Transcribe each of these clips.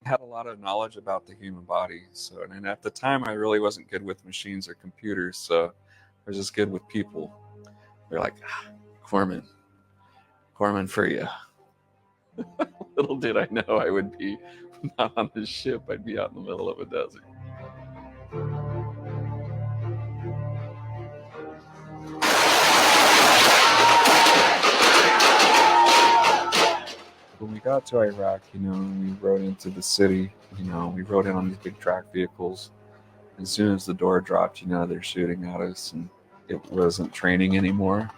had a lot of knowledge about the human body. So, and at the time, I really wasn't good with machines or computers. So, I was just good with people. They're like, Corman, Corman for you. Little did I know I would be not on this ship. I'd be out in the middle of a desert. When we got to Iraq, we rode into the city. We rode in on these big track vehicles. As soon as the door dropped, they're shooting at us, and it wasn't training anymore.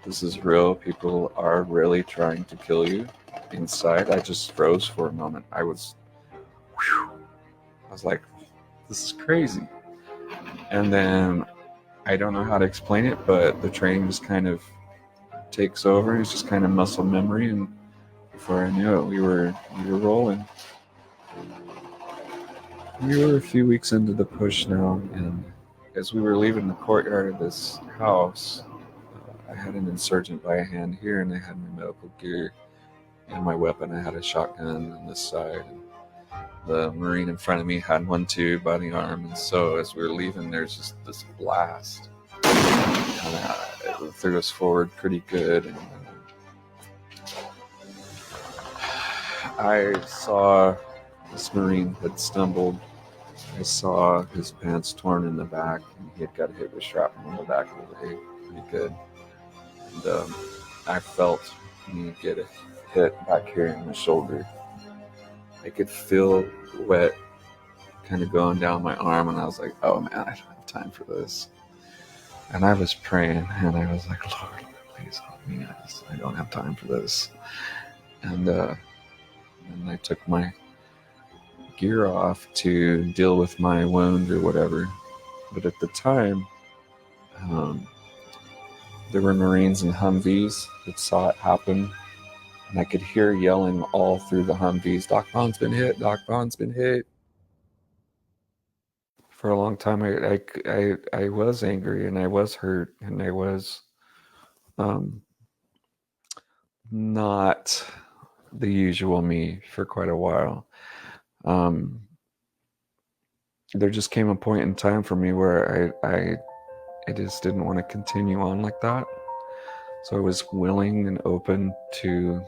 This is real. People are really trying to kill you inside. I just froze for a moment. I was like, this is crazy. And then I don't know how to explain it, but the training just kind of takes over. It's just kind of muscle memory, and before I knew it, we were rolling. We were a few weeks into the push now, and as we were leaving the courtyard of this house, I had an insurgent by a hand here, and I had my medical gear and my weapon. I had a shotgun on this side, and the Marine in front of me had one too by the arm. And so as we were leaving, there's just this blast, and it threw us forward pretty good. And I saw this Marine had stumbled. I saw his pants torn in the back, and he had got hit with shrapnel in the back of the leg pretty good. And I felt me get a hit back here in the shoulder. I could feel wet kind of going down my arm, and I was like, oh man, I don't have time for this. And I was praying, and I was like, Lord, please help me. I don't have time for this. And I took my gear off to deal with my wound or whatever. But at the time, there were Marines in Humvees that saw it happen, and I could hear yelling all through the Humvees, Doc Bond's been hit, Doc Bond's been hit. For a long time, I was angry, and I was hurt, and I was not the usual me for quite a while. There just came a point in time for me where I just didn't want to continue on like that. So I was willing and open to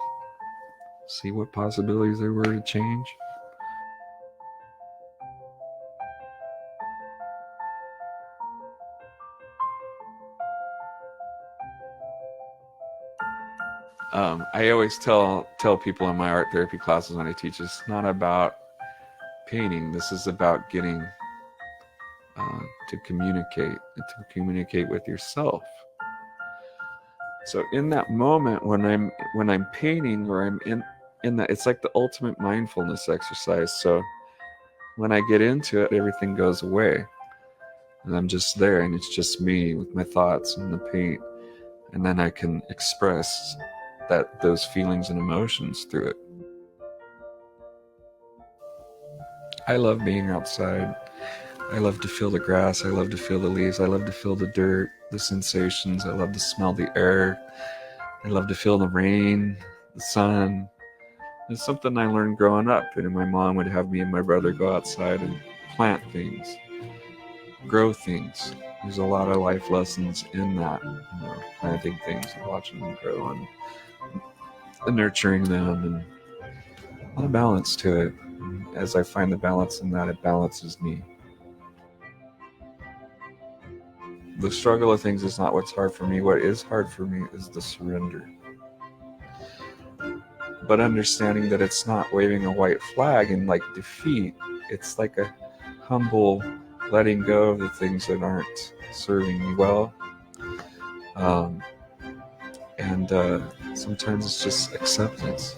see what possibilities there were to change. I always tell people in my art therapy classes when I teach, it's not about painting. This is about getting to communicate with yourself. So in that moment when I'm painting, or I'm in that, it's like the ultimate mindfulness exercise. So when I get into it, everything goes away, and I'm just there, and it's just me with my thoughts and the paint, and then I can express those feelings and emotions through it. I love being outside. I love to feel the grass. I love to feel the leaves. I love to feel the dirt, the sensations. I love to smell the air. I love to feel the rain, the sun. It's something I learned growing up. My mom would have me and my brother go outside and plant things, grow things. There's a lot of life lessons in that, planting things and watching them grow, and nurturing them, and a lot of balance to it. And as I find the balance in that, it balances me. The struggle of things is not what's hard for me. What is hard for me is the surrender. But understanding that it's not waving a white flag in like defeat. It's like a humble letting go of the things that aren't serving me well. And sometimes it's just acceptance.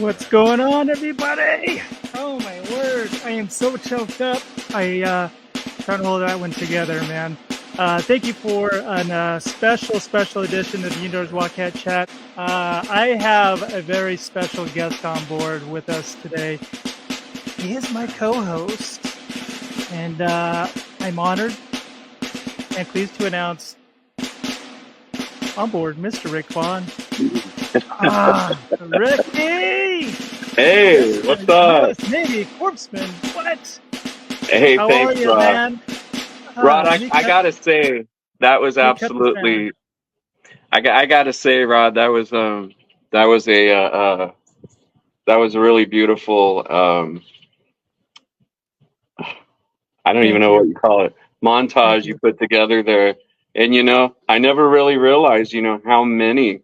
What's going on, everybody? Oh my word, I am so choked up. I trying to hold that one together, man. Thank you for a special edition of YeNDoR'S WiLDCaT chat. I have a very special guest on board with us today. He is my co-host, and I'm honored and pleased to announce on board Mr. Rick Vaughn. Ricky! Hey, what's up? US Navy Corpsman. What? Hey, How thanks, are you, Rod. man? Rod, I gotta say that was absolutely. I gotta say, Rod, that was a really beautiful. I don't even know what you call it. Montage you put together there, and I never really realized, how many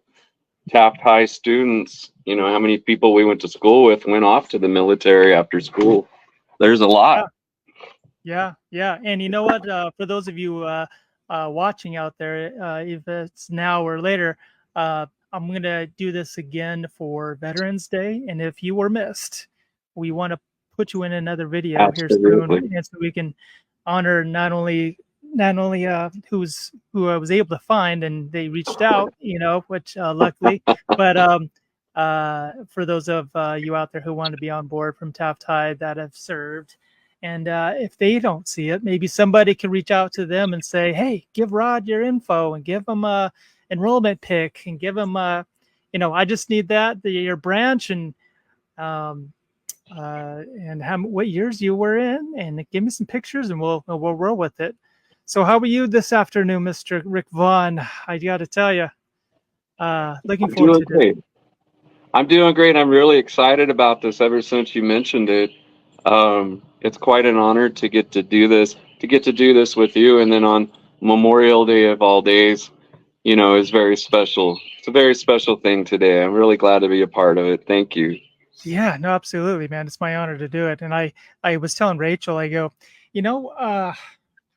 Taft High students, how many people we went to school with went off to the military after school. There's a lot. Yeah. And you know what? For those of you watching out there, if it's now or later, I'm going to do this again for Veterans Day. And if you were missed, we want to put you in another video here soon, and so we can honor not only who I was able to find and they reached out, which luckily, but for those of you out there who want to be on board from Taft High that have served. And if they don't see it, maybe somebody can reach out to them and say, hey, give Rod your info and give them a enrollment pick and give them I just need your branch and what years you were in, and give me some pictures and we'll roll with it. So how are you this afternoon, Mr. Rick Vaughn? I got to tell you, looking forward to it. I'm doing great. I'm really excited about this ever since you mentioned it. It's quite an honor to get to do this with you. And then on Memorial Day of all days, is very special. It's a very special thing today. I'm really glad to be a part of it. Thank you. Yeah, no, absolutely, man. It's my honor to do it. And I was telling Rachel, I go,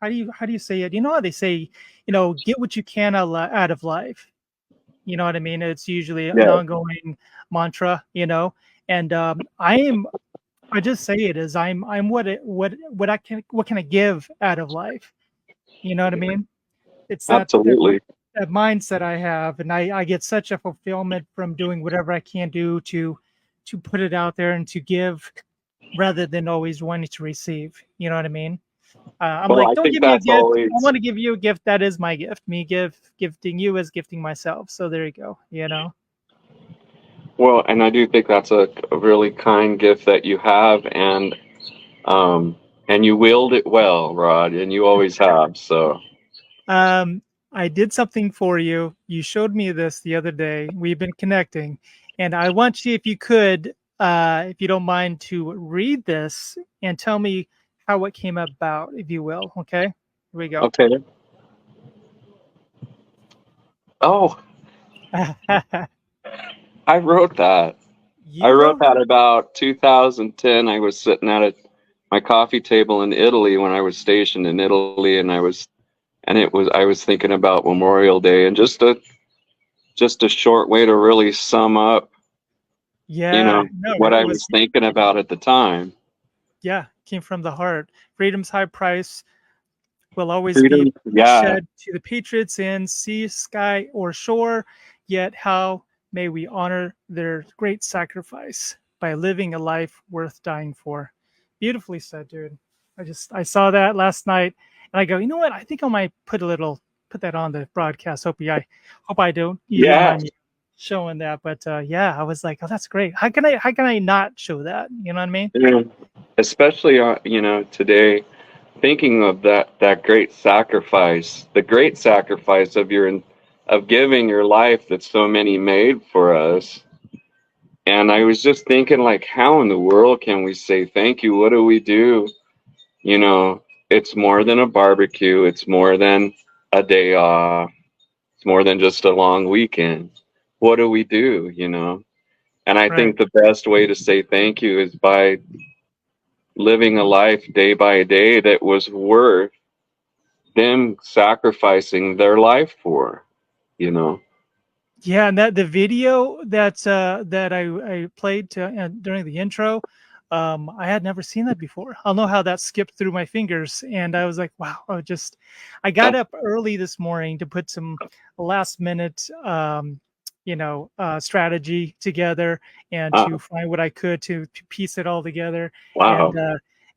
how do you say it? You know how they say, get what you can out of life. You know what I mean? It's usually an ongoing mantra, and I just say it as I'm what can I give out of life? You know what I mean? It's absolutely that mindset I have, and I get such a fulfillment from doing whatever I can do to put it out there and to give rather than always wanting to receive. You know what I mean? I'm like, don't give me a gift. I want to give you a gift. That is my gift. Me gifting you is gifting myself. So there you go. Well, and I do think that's a really kind gift that you have, and you wield it well, Rod, and you always have. So, I did something for you. You showed me this the other day. We've been connecting, and I want you, if you could, if you don't mind, to read this and tell me how it came about, if you will. Okay, here we go. Okay. Oh. I wrote that. I wrote that about 2010. I was sitting at my coffee table in Italy when I was stationed in Italy, and I was thinking about Memorial Day, and just a short way to really sum up, what I was thinking about at the time. Yeah, came from the heart. Freedom's high price will always be shed to the patriots in sea, sky, or shore. Yet how may we honor their great sacrifice by living a life worth dying for? Beautifully said, dude. I saw that last night, and I go, you know what? I think I might put that on the broadcast. Hope I don't. You don't mind me showing that, but I was like, oh, that's great. How can I not show that? You know what I mean? Yeah. Especially today, thinking of that great sacrifice, the great sacrifice of giving your life that so many made for us. And I was just thinking, like, how in the world can we say thank you? What do we do? It's more than a barbecue. It's more than a day off. It's more than just a long weekend. What do we do? And I think the best way to say thank you is by living a life day by day that was worth them sacrificing their life for. Yeah, and that the video that I played during the intro, I had never seen that before. I don't know how that skipped through my fingers, and I was like, wow. I got up early this morning to put some last minute, strategy together and to find what I could to piece it all together. Wow.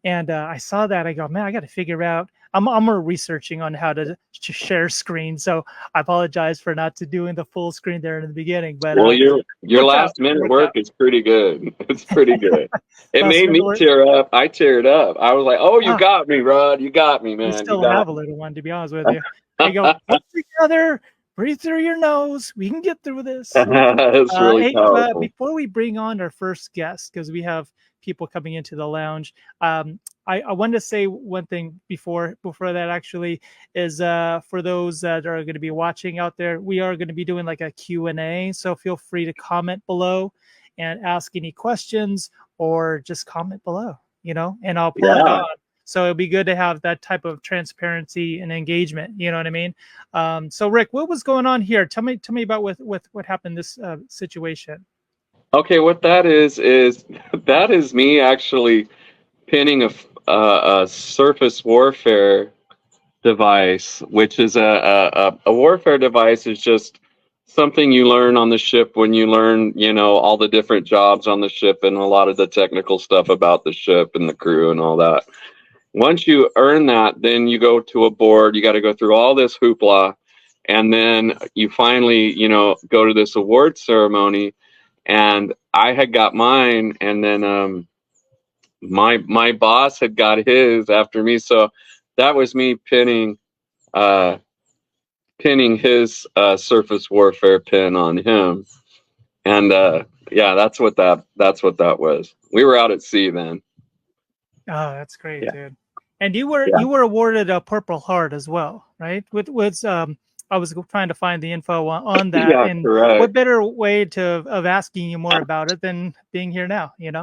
And I saw that. I go, man, I got to figure out. I'm researching on how to share screen, so I apologize for not to doing the full screen there in the beginning, but Well, your worked out. last minute Worked work out. is pretty good. It's pretty good. It Last made minute me work. tear up. I teared up. I was like, "Oh, you Ah, got me, Rod. You got me, we man. You still got have a me." little one, to be honest with you. I go, get together, breathe through your nose. We can get through this. It's really Hey, powerful. before we bring on our first guest, because we have people coming into the lounge, I wanted to say one thing before that actually is for those that are going to be watching out there, we are going to be doing like a Q&A, so feel free to comment below and ask any questions or just comment below, and I'll pull it Yeah. on. So it'll be good to have that type of transparency and engagement. You know what I mean? So Rick, what was going on here? Tell me about what happened this situation. Okay, what that is that is me actually pinning a surface warfare device, which is a warfare device is just something you learn on the ship when you learn, all the different jobs on the ship and a lot of the technical stuff about the ship and the crew and all that. Once you earn that, then you go to a board, you got to go through all this hoopla, and then you finally, go to this award ceremony. And I had got mine, and then my boss had got his after me, so that was me pinning his surface warfare pin on him, and yeah, that's what that was. We were out at sea then. Oh, that's great, Yeah, dude. And you were yeah, awarded a Purple Heart as well, right? With I was trying to find the info on that, yeah, and what correct. better way of asking you more about it than being here now, Yeah,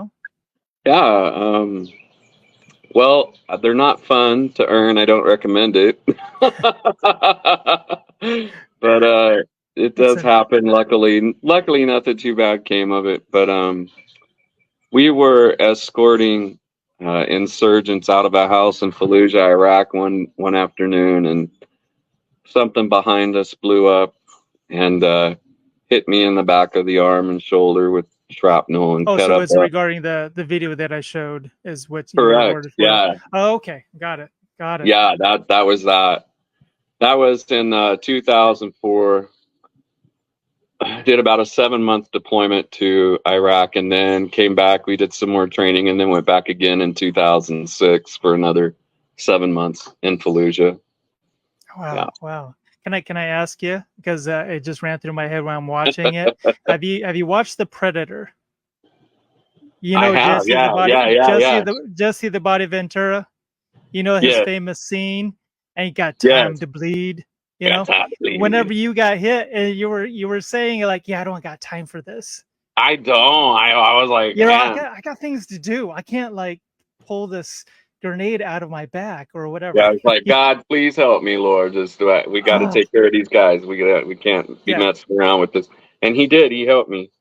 well, they're not fun to earn. I don't recommend it. But it It's does happen. Luckily, nothing too bad came of it. But we were escorting insurgents out of a house in Fallujah, Iraq, one afternoon, and something behind us blew up and hit me in the back of the arm and shoulder with shrapnel and Oh, cut so up. it's regarding the video that I showed is what you were Correct. awarded for. Yeah. Oh, okay, got it. Yeah. That was that. That was in 2004. Did about a 7-month deployment to Iraq and then came back. We did some more training and then went back again in 2006 for another 7 months in Fallujah. Yeah. Wow. Can I ask you, because it just ran through my head when I'm watching it? Have you watched The Predator? I have. Yeah. Yeah. Yeah. Yeah. Jesse the Body Ventura. His Yeah. famous scene, "Ain't got time Yes. to bleed." Exactly. Whenever you got hit, and you were saying like, "Yeah, I don't got time for this." I don't. I was like, man. I got things to do. I can't like pull this grenade out of my back or Yeah, whatever. I was like, God, please help me, Lord. We got to Oh, take care of these guys. We can't be yeah. messing around with this. And he did. He helped me.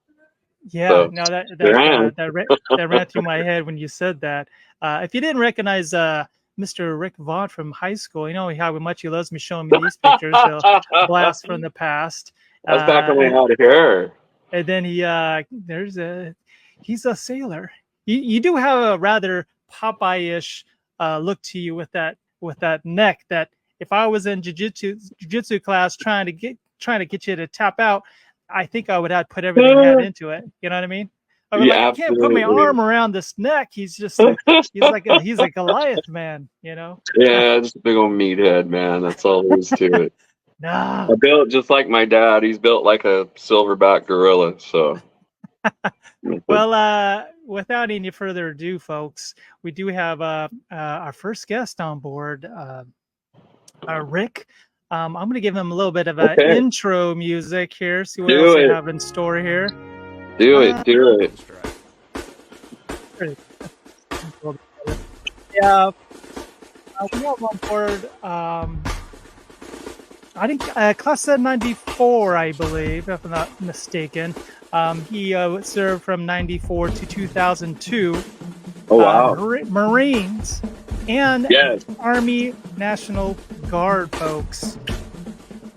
Yeah, So no, here I am. that ran through my head when you said that. If you didn't recognize Mr. Rick Vaught from high school, how much he loves me showing me these pictures. So blast from the past. That's back when we And, had hair. and then he's a sailor. You do have a rather Popeye-ish look to you with that neck. That if I was in jiu-jitsu class trying to get you to tap out, I think I would have put everything I had into it. You know what I mean? I was like, Yeah, I can't put my absolutely. arm around this neck. He's a Goliath man, Yeah, just a big old meathead, man. That's all there is to it. Nah. I built just like my dad. He's built like a silverback gorilla. So, Well, without any further ado, folks, we do have our first guest on board, Rick. I'm going to give him a little bit of an okay, intro music here. See what do else we it, have in store here. do it, do it. Yeah, we have on board I think class of 94, I believe, if I'm not mistaken. He served from 94 to 2002. Oh, wow. Marines and Yes. Army National Guard, folks.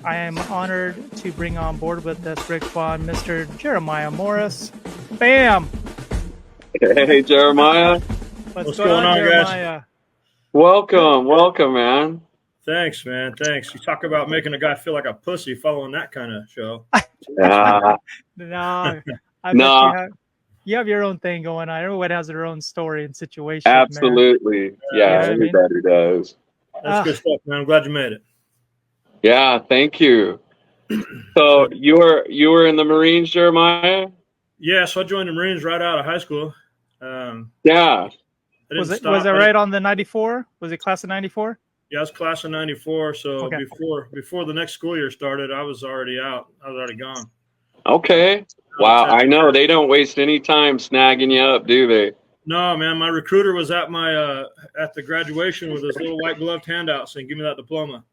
I am honored to bring on board with us Rick Vaughn, Mr. Jeremiah Morris. Bam! Hey, Jeremiah. What's going on, Jeremiah? Guys? Welcome, man. Thanks, man. Thanks. You talk about making a guy feel like a pussy following that kind of show. Yeah. No, I No. bet you have your own thing going on. Everyone has their own story and situation. Absolutely. Man. Yeah, You know everybody does. That's good stuff, man. I'm glad you made it. Yeah, thank you. So you were in the Marines, Jeremiah? Yeah, so I joined the Marines right out of high school. Yeah. Was it right on the 94? Was it class of 94? Yeah, I was class of 94. So Okay. before the next school year started, I was already out. I was already gone. Okay. Wow, I know they don't waste any time snagging you up, do they? No, man. My recruiter was at my at the graduation with his little white gloved handout saying, "Give me that diploma."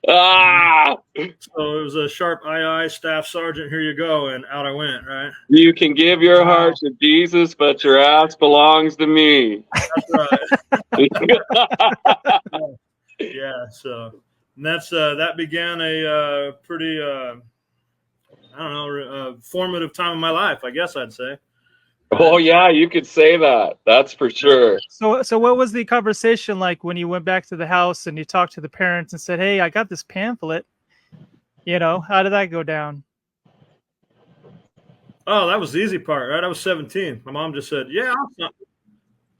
Ah! So it was a sharp aye, staff sergeant. Here you go, and out I went. Right. You can give your heart to Jesus, but your ass belongs to me. That's right. Yeah. So and that's that began a pretty formative time in my life, I guess I'd say. Oh yeah, you could say that. That's for sure. So what was the conversation like when you went back to the house and you talked to the parents and said, "Hey, I got this pamphlet." You know, how did that go down? Oh, that was the easy part, right? I was 17. My mom just said, "Yeah, yeah."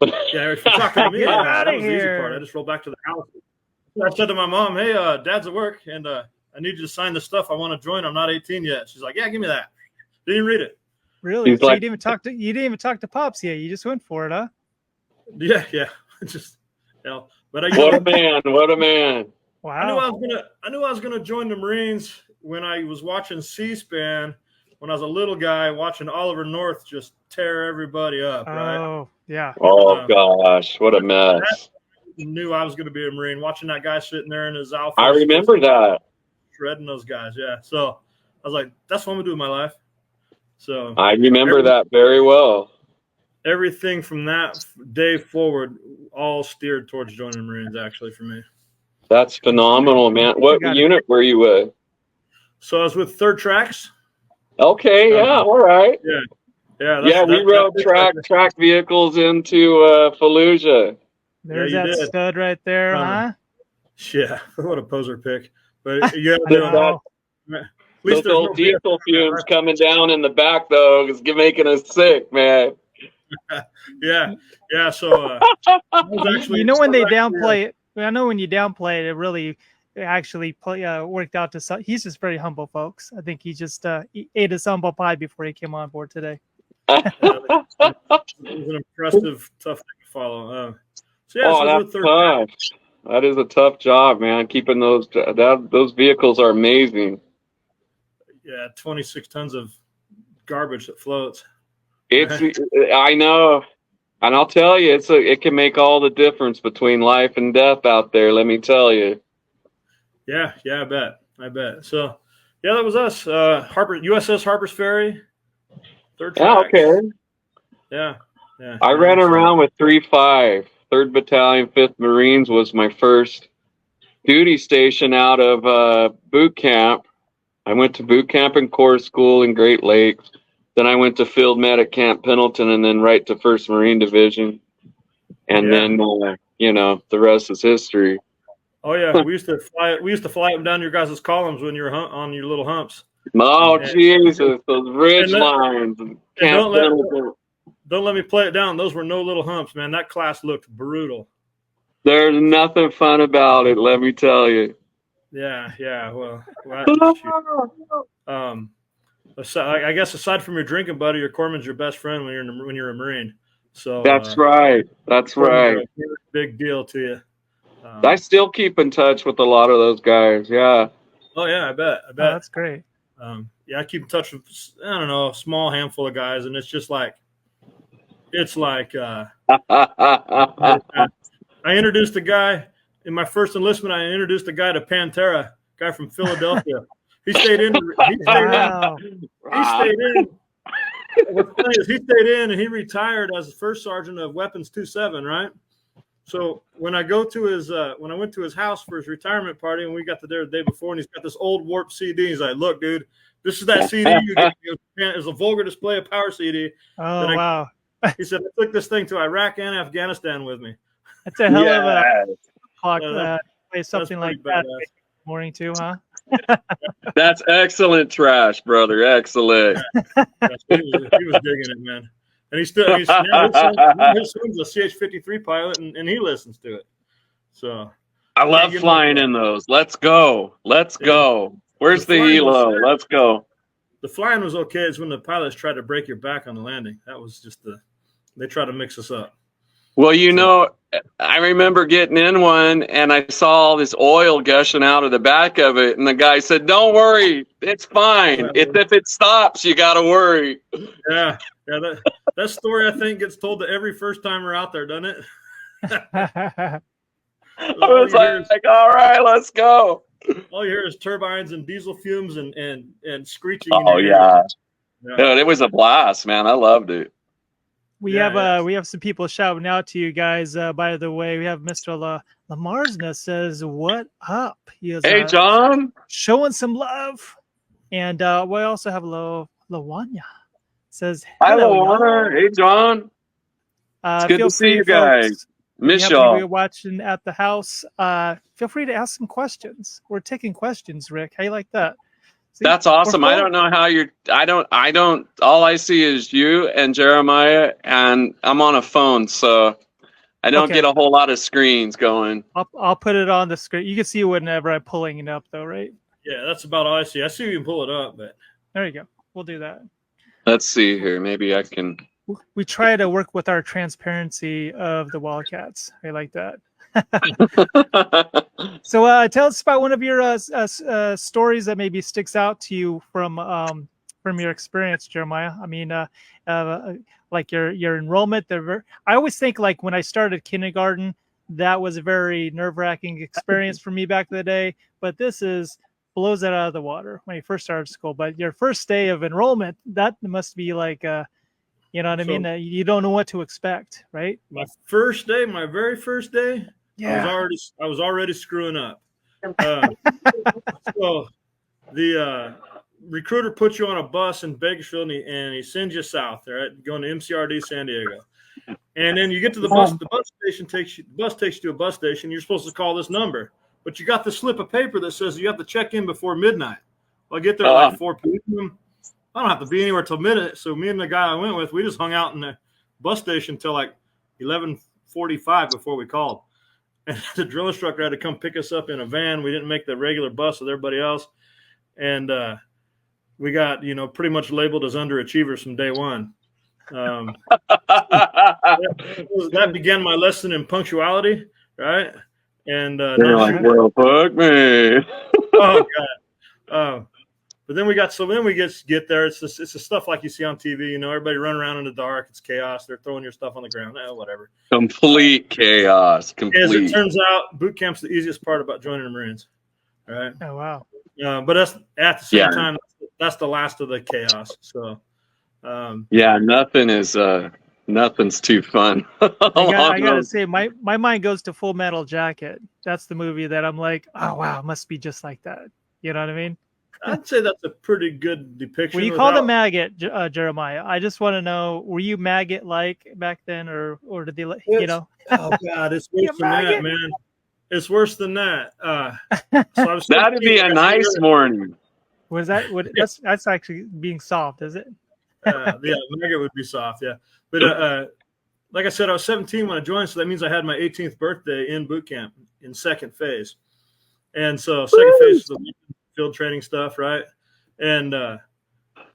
If you're talking to me, that was the easy part. I just rolled back to the house. I said to my mom, "Hey, Dad's at work, and I need you to sign the stuff. I want to join. I'm not 18 yet." She's like, "Yeah, give me that." Didn't read it. Really? So you didn't even talk to Pops yet. You just went for it, huh? Yeah. Just but What a man! What a man! Wow. I knew I was gonna join the Marines when I was watching C-SPAN when I was a little guy watching Oliver North just tear everybody up. Right? Oh yeah. Oh gosh, what a mess! I knew I was going to be a Marine. Watching that guy sitting there in his Alpha. I remember that. Shredding those guys, yeah. So I was like, that's what I'm going to do in my life. So I remember that very well. Everything from that day forward all steered towards joining the Marines, actually, for me. That's phenomenal, man. What unit were you with? So I was with 3rd Tracks. Okay, yeah, all right. Yeah. We rode track vehicles into Fallujah. There's that stud right there, huh? Yeah, what a poser pick. But yeah, those old diesel fumes coming down in the back though is making us sick, man. Yeah. So you know when they downplay it. I know when you downplay it, it really actually worked out to some. He's just very humble, folks. I think he just ate his humble pie before he came on board today. It was an impressive, tough thing to follow. That's tough. That is a tough job, man. Keeping those vehicles are amazing. Yeah, 26 tons of garbage that floats. I know, and I'll tell you, it can make all the difference between life and death out there. Let me tell you. Yeah, I bet. So, yeah, that was us. USS Harper's Ferry. 3rd Track. Yeah, okay. Yeah. I ran around with 3-5. 3rd Battalion, 5th Marines was my first duty station out of boot camp. I went to boot camp and Corps School in Great Lakes. Then I went to Field Medic Camp Pendleton and then right to 1st Marine Division. And then, the rest is history. Oh, yeah. We used to fly them down your guys' columns when you were on your little humps. Oh, Jesus. Those ridge lines. Don't let me play it down. Those were no little humps, man. That class looked brutal. There's nothing fun about it, let me tell you. Yeah. Well, I guess aside from your drinking buddy, your corpsman's your best friend when you're a Marine. So that's right. That's right. Big deal to you. I still keep in touch with a lot of those guys. Yeah. Oh yeah, I bet. Oh, that's great. I keep in touch with a small handful of guys, and it's just like. I introduced a guy in my first enlistment. I introduced a guy to Pantera, a guy from Philadelphia. He stayed in. He stayed in. What's funny is he stayed in and he retired as the first sergeant of Weapons 27, right? So when I went to his house for his retirement party, and we got there the day before, and he's got this old warped CD. He's like, "Look, dude, this is that CD you get. It's a vulgar display of power CD." Oh, wow. He said, "I took this thing to Iraq and Afghanistan with me." That's a hell of a clock. Play something like that badass. Morning too, huh? That's excellent trash, brother. Excellent. Yeah, he was digging it, man. And his son's a CH-53 pilot, and he listens to it. So I love flying in those. Let's go. Let's go. Where's the helo? Let's go. The flying was okay. It's when the pilots tried to break your back on the landing. That was just they tried to mix us up. Well, you know, I remember getting in one and I saw all this oil gushing out of the back of it. And the guy said, "Don't worry, it's fine. If it stops, you got to worry." Yeah. That story, I think, gets told to every first timer out there, doesn't it? I was like, all right, let's go. All you hear is turbines and diesel fumes and screeching. Oh, yeah. Dude, it was a blast, man. I loved it. We have some people shouting out to you guys. By the way, we have Mr. Lamarsna says, "What up?" He is, hey, John, showing some love, and we also have Lawanya says, "Hi, Lawana. Hey, John. It's good to see you guys. Miss y'all. We're watching at the house. Feel free to ask some questions. We're taking questions, Rick. How you like that? See, that's awesome. I don't know how I don't, all I see is you and Jeremiah, and I'm on a phone, so I don't get a whole lot of screens going. I'll put it on the screen. You can see whenever I'm pulling it up, though, right? Yeah, that's about all I see. I see you can pull it up, but there you go. We'll do that. Let's see here. Maybe I can. We try to work with our transparency of the Wildcats. I like that. So tell us about one of your stories that maybe sticks out to you from your experience, Jeremiah. I mean, like your enrollment. I always think, like, when I started kindergarten, that was a very nerve-wracking experience for me back in the day. But this blows that out of the water when you first started school. But your first day of enrollment, that must be like, you know what I mean? You don't know what to expect, right? My very first day, yeah, I was already screwing up. So the recruiter puts you on a bus in Bakersfield, and he sends you south, right? Going to MCRD San Diego, and then you get to the bus. The bus takes you to a bus station. You're supposed to call this number, but you got the slip of paper that says you have to check in before midnight. Well, I get there at like 4 p.m. I don't have to be anywhere till midnight. So me and the guy I went with, we just hung out in the bus station till like 11:45 before we called. And the drill instructor had to come pick us up in a van. We didn't make the regular bus with everybody else. And we got, pretty much labeled as underachievers from day one. That began my lesson in punctuality, right? And they're like, well, fuck me. Oh, God. But then we get there. It's the stuff like you see on TV. Everybody running around in the dark. It's chaos. They're throwing your stuff on the ground. Whatever. Complete chaos. As it turns out, boot camp's the easiest part about joining the Marines. All right. Oh, wow. But that's at the same time, that's the last of the chaos. So. Nothing's too fun. I gotta say, my mind goes to Full Metal Jacket. That's the movie that I'm like, oh wow, it must be just like that. You know what I mean? I'd say that's a pretty good depiction. When you call them maggot, Jeremiah, I just want to know, were you maggot-like back then, or did they, Oh God, it's worse than that, man. It's worse than that. So that'd be a nice morning. Was that? That's actually being soft, is it? Yeah, maggot would be soft, yeah. But like I said, I was 17 when I joined, so that means I had my 18th birthday in boot camp in second phase. And so second phase is the field training stuff, right? And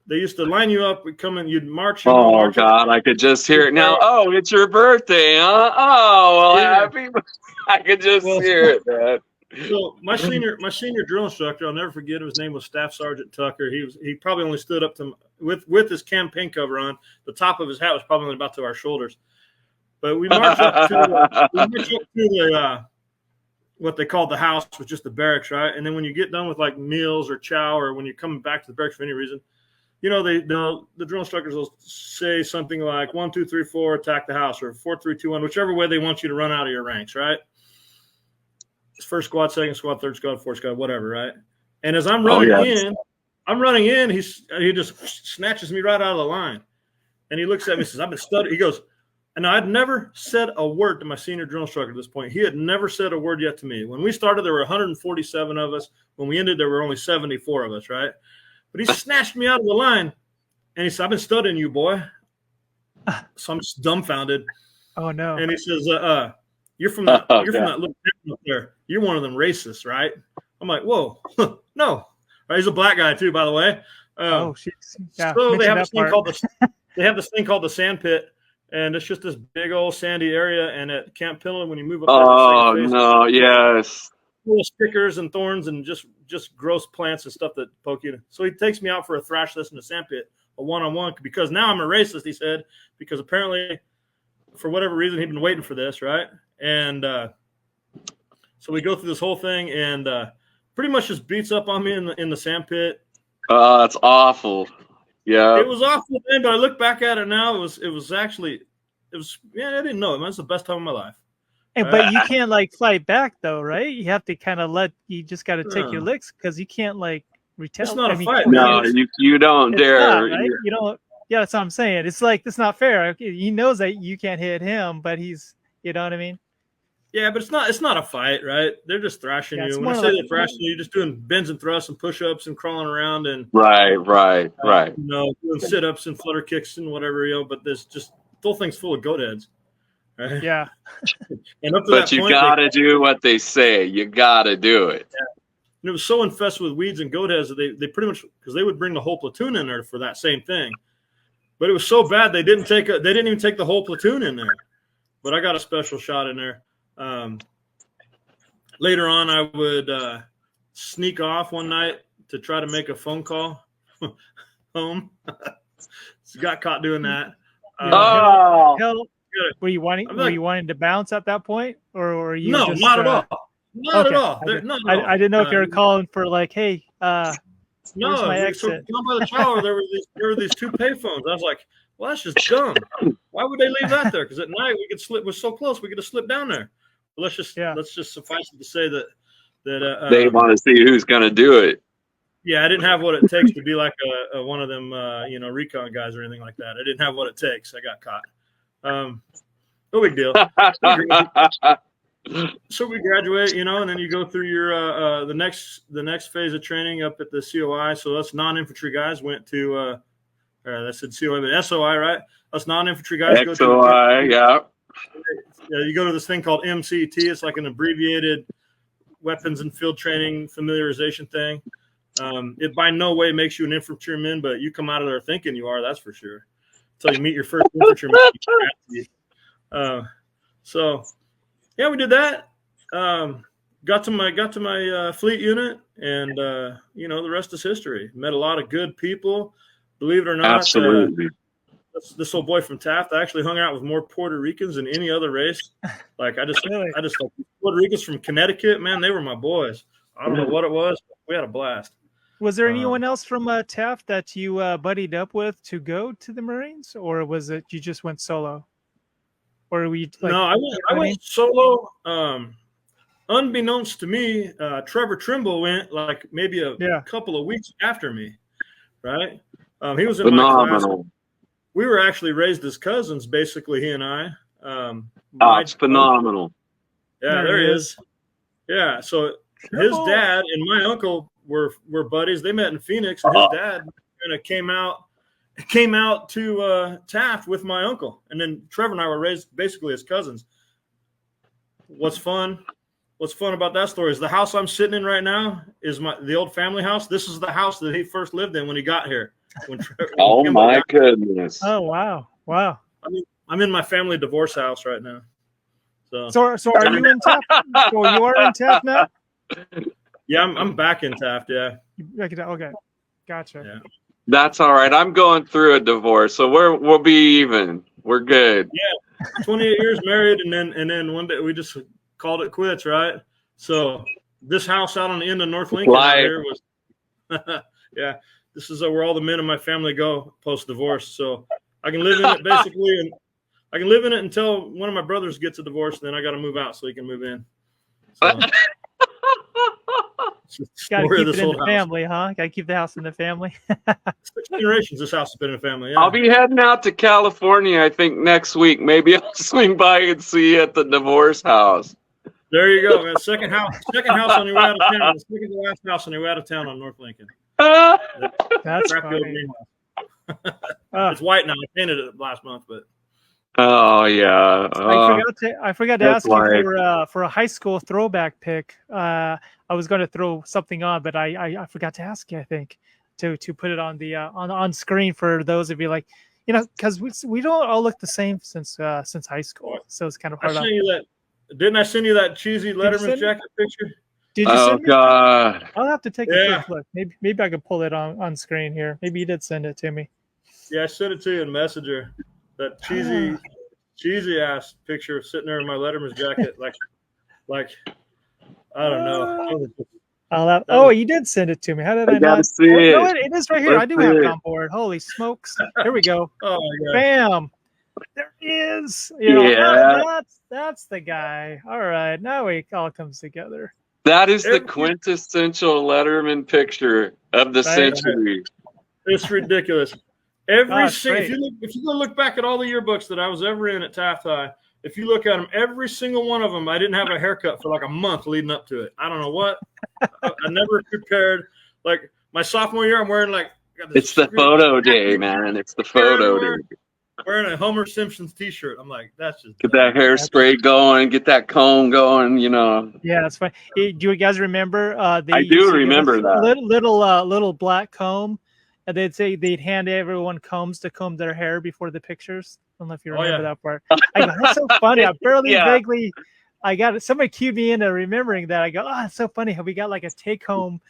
they used to line you up. You'd march. Oh, God, I could just hear it now. Oh, it's your birthday, huh? Oh, well, happy. I could just hear it, man. So my senior drill instructor, I'll never forget him. His name was Staff Sergeant Tucker. He probably only stood up to with his campaign cover on. The top of his hat was probably only about to our shoulders. But we marched up to what they called the house was just the barracks, right? And then when you get done with like meals or chow, or when you're coming back to the barracks for any reason, you know, the drill instructors will say something like 1, 2, 3, 4, attack the house, or 4, 3, 2, 1, whichever way they want you to run out of your ranks, right? It's first squad, second squad, third squad, fourth squad, whatever, right? And as I'm running in, he just snatches me right out of the line. And he looks at me and says, I've been studying. He goes, and I'd never said a word to my senior drill instructor at this point. He had never said a word yet to me. When we started, there were 147 of us. When we ended, there were only 74 of us, right? But he snatched me out of the line, and he said, I've been studying you, boy. So I'm just dumbfounded. Oh, no. And he says, you're from that little town up there. You're one of them racists, right? I'm like, whoa, no. Right, he's a black guy, too, by the way. Yeah, so they have this thing called the sand pit, and it's just this big old sandy area. And at Camp Pendleton, when you move up there, no, yes. Full of stickers and thorns and just gross plants and stuff that poke you. So he takes me out for a thrash list in the sand pit, a one-on-one, because now I'm a racist, he said, because apparently for whatever reason he'd been waiting for this, right? And so we go through this whole thing, and pretty much just beats up on me in the sand pit. That's awful. Yeah, it was awful then, but I look back at it now. It was I didn't know it. That's the best time of my life. But you can't like fight back though, right? You have to kind of you just got to take your licks, because you can't like retaliate. It's not a fight. No, you don't dare. Not, right? You don't. Yeah, that's what I'm saying. It's like, it's not fair. He knows that you can't hit him, but he's, you know what I mean? Yeah, but it's not a fight, right? They're just thrashing you. When I say they're thrashing you, you're just doing bends and thrusts and push-ups and crawling around and right. You know, doing sit-ups and flutter kicks and whatever, you know. But there's just the whole thing's full of goat heads. Right? Yeah. And up to but that you point, gotta do what they say. You gotta do it. Yeah. And it was so infested with weeds and goat heads that they pretty much, because they would bring the whole platoon in there for that same thing. But it was so bad they didn't even take the whole platoon in there. But I got a special shot in there. Later on, I would sneak off one night to try to make a phone call home. Got caught doing that. Were you wanting to bounce at that point, or were you? No, just, not at all. Not at all. I didn't know if you were calling for like, hey, no. My exit? So down by the shower, there were these two payphones. I was like, well, that's just dumb. Why would they leave that there? Because at night we could slip. We're so close, we could have slipped down there. But let's just suffice it to say that they want to see who's going to do it. Yeah, I didn't have what it takes to be like one of them, recon guys or anything like that. I didn't have what it takes. I got caught. No big deal. So we graduate, and then you go through your the next phase of training up at the COI. So us non-infantry guys went to I said COI, but SOI, right? Us non-infantry guys go to yeah. You go to this thing called MCT. It's like an abbreviated weapons and field training familiarization thing. It by no way makes you an infantryman, but you come out of there thinking you are. That's for sure. Until you meet your first infantryman. So yeah, we did that. Got to my fleet unit, and the rest is history. Met a lot of good people. Believe it or not, absolutely. This old boy from Taft, I actually hung out with more Puerto Ricans than any other race. Like I just like Puerto Ricans from Connecticut, man, they were my boys. I don't know what it was, but we had a blast. Was there anyone else from Taft that you buddied up with to go to the Marines, or was it you just went solo? Or were you no, I went solo. Unbeknownst to me, Trevor Trimble went like maybe a couple of weeks after me, right? He was in my class. We were actually raised as cousins, basically, he and I. It's phenomenal. Yeah, there he is. Yeah, so his dad and my uncle were buddies. They met in Phoenix, and his dad kind of came out to Taft with my uncle, and then Trevor and I were raised basically as cousins. What's fun about that story is the house I'm sitting in right now is the old family house. This is the house that he first lived in when he got here. Oh my goodness! Oh wow! I'm in my family divorce house right now. So are you in Taft? So you are in Taft now? Yeah, I'm back in Taft. Yeah. Okay, gotcha. Yeah. That's all right. I'm going through a divorce, so we'll be even. We're good. Yeah, 28 years married, and then one day we just called it quits, right? So this house out on the end of North Lincoln out here was, yeah, this is where all the men in my family go post-divorce. So I can live in it basically, and I can live in it until one of my brothers gets a divorce, and then I got to move out so he can move in. So, got to keep it in the family, huh? Got to keep the house in the family. 6 generations this house has been in the family. Yeah. I'll be heading out to California, I think, next week. Maybe I'll swing by and see you at the divorce house. There you go, man. Second house on your way out of town. The second to last house on your way out of town on North Lincoln. That's funny. It's white now. I painted it last month, but. Oh yeah. I forgot to ask you for a high school throwback pic. I was going to throw something on, but I forgot to ask you. I think to put it on the on screen for those of you, like, you know, because we don't all look the same since high school, so it's kind of hard. Didn't I send you that cheesy Letterman's jacket picture? Did you send me? God! I'll have to take a quick look. Maybe I can pull it on screen here. Maybe you did send it to me. Yeah, I sent it to you in Messenger. That cheesy ass picture sitting there in my Letterman's jacket, like I don't know. You did send it to me. How did I not see it? No, it is right here. I do have it on board. Holy smokes! Here we go. Oh my God! Bam! There is. You know, that's the guy. All right, now it all comes together. That is the quintessential Letterman picture of the century. It's ridiculous. If you go look back at all the yearbooks that I was ever in at Taft High, if you look at them, every single one of them, I didn't have a haircut for like a month leading up to it. I don't know what. I never prepared. Like my sophomore year, I'm wearing like. It's the photo day, man. It's the photo day. Wearing a Homer Simpson's T-shirt. I'm like, that's just get that hairspray going, get that comb going. You know. Yeah, that's fine. Do you guys remember? I do remember that little black comb. And they'd hand everyone combs to comb their hair before the pictures. I don't know if you remember that part. I go, that's so funny. I vaguely, I got it. Somebody cued me into remembering that. I go, it's so funny how we got like a take-home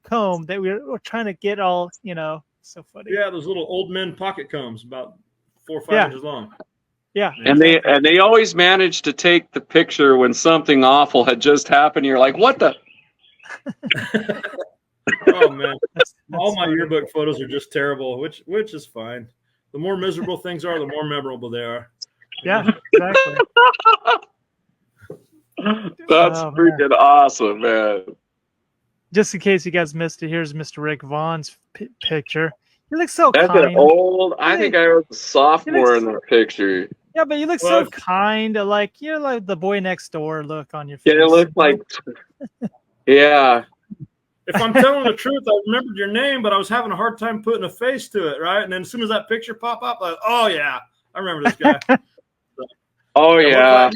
comb that we're trying to get all, you know, so funny. Yeah, those little old men pocket combs, about 4 or 5 inches long. Yeah, and they always managed to take the picture when something awful had just happened. You're like, what the? Oh man, all my yearbook photos are just terrible, which is fine. The more miserable things are, the more memorable they are. Yeah, exactly. That's freaking awesome, man. Just in case you guys missed it, here's Mr. Rick Vaughn's picture. You look so kind. That's old. I think I was a sophomore in that picture. Yeah, but you look so kind. Like you're like the boy next door look on your face. Yeah, it looked like. Yeah. If I'm telling the truth, I remembered your name, but I was having a hard time putting a face to it, right? And then as soon as that picture popped up, like, oh yeah, I remember this guy. Oh yeah.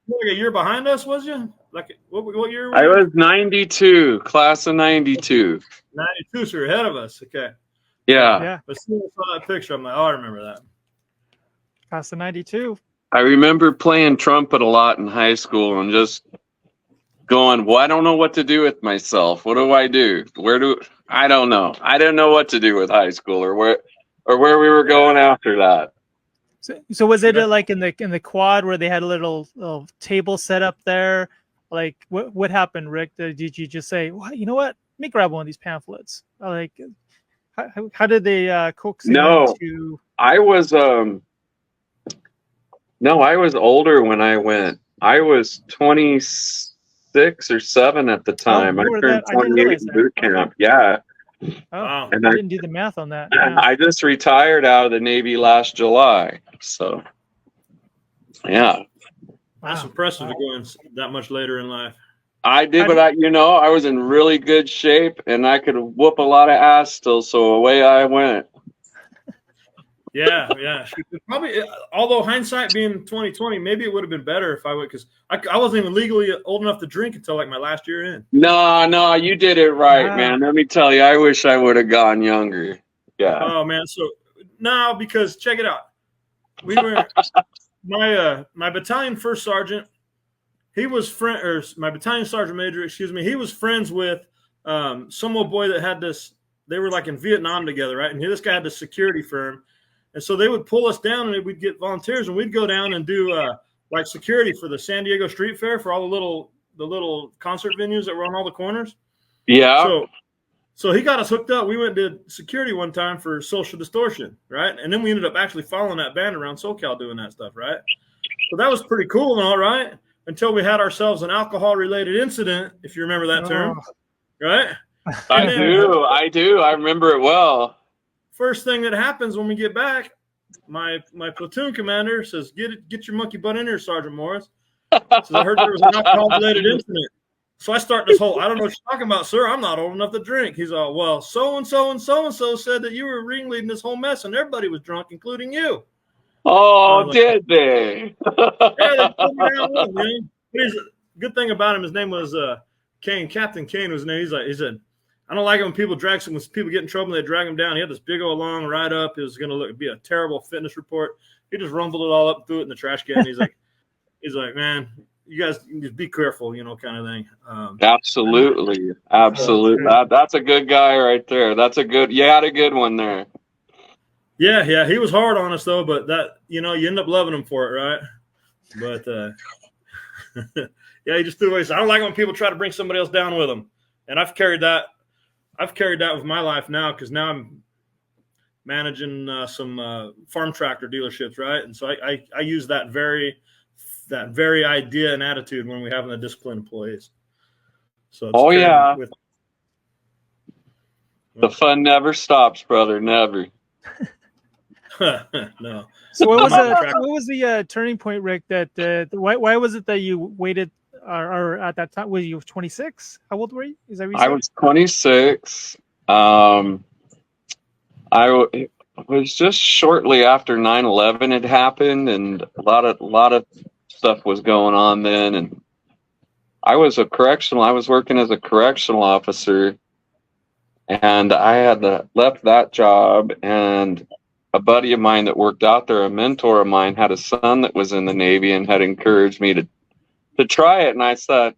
Like a year behind us, was you? Like what year? I was 92, class of 92. 92, so you're ahead of us. Okay. Yeah. As soon as I saw that picture, I'm like, oh, I remember that. Class of 92. I remember playing trumpet a lot in high school and just going, well, I don't know what to do with myself. What do I do? I don't know. I didn't know what to do with high school or where we were going after that. So was it like in the quad where they had a little table set up there? Like what happened, Rick? Did you just say, well, you know what? Let me grab one of these pamphlets. Like, how did they coax you into? I was older when I went. I was 26 or 7 at the time. I turned 28 in boot camp. Yeah. Oh, and I didn't do the math on that. Yeah. I just retired out of the Navy last July. So, yeah. That's impressive to go in that much later in life. I did, but I was in really good shape and I could whoop a lot of ass still. So away I went. Yeah. Probably, although hindsight being 2020, maybe it would have been better if I would, because I wasn't even legally old enough to drink until like my last year in. No, you did it right, man. Let me tell you, I wish I would have gone younger. Yeah. Oh man, so no, because check it out. We were my battalion first sergeant. He was my battalion sergeant major. Excuse me. He was friends with some old boy that had this. They were like in Vietnam together, right? And this guy had this security firm. And so they would pull us down and we'd get volunteers and we'd go down and do like security for the San Diego Street Fair for all the little little concert venues that were on all the corners. Yeah. So he got us hooked up. We went and did security one time for Social Distortion, right? And then we ended up actually following that band around SoCal doing that stuff, right? So that was pretty cool and all right, until we had ourselves an alcohol-related incident, if you remember that term, right? I do. I remember it well. First thing that happens when we get back, my platoon commander says, get your monkey butt in here, Sergeant Morris. So I heard there was an alcohol-related incident. So I start this whole, I don't know what you're talking about, sir. I'm not old enough to drink. He's all, well, so-and-so and so-and-so said that you were ringleading this whole mess and everybody was drunk, including you. Oh, did they? Yeah, they put me down with him, man. Good thing about him, his name was Kane. Captain Kane was his name. He said, I don't like it when people when people get in trouble, they drag him down. He had this big old long ride up. It was going to be a terrible fitness report. He just rumbled it all up and threw it in the trash can. He's like, man, you guys just be careful, kind of thing. Absolutely. That's a good guy right there. You had a good one there. Yeah. He was hard on us though, but that, you end up loving him for it, right? But yeah, he just threw away. I don't like it when people try to bring somebody else down with them. And I've carried that with my life now, because now I'm managing some farm tractor dealerships, right? And so I use that very idea and attitude when we have the disciplined employees. So the fun never stops, brother, never. No. So what was the turning point, Rick? That why was it that you waited? Or at that time, was you 26? How old were you? Is that what you said? I was 26. It was just shortly after 9/11 had happened, and a lot of stuff was going on then. And I was working as a correctional officer, and I had left that job, and a buddy of mine that worked out there, a mentor of mine, had a son that was in the Navy and had encouraged me to try it. And I said,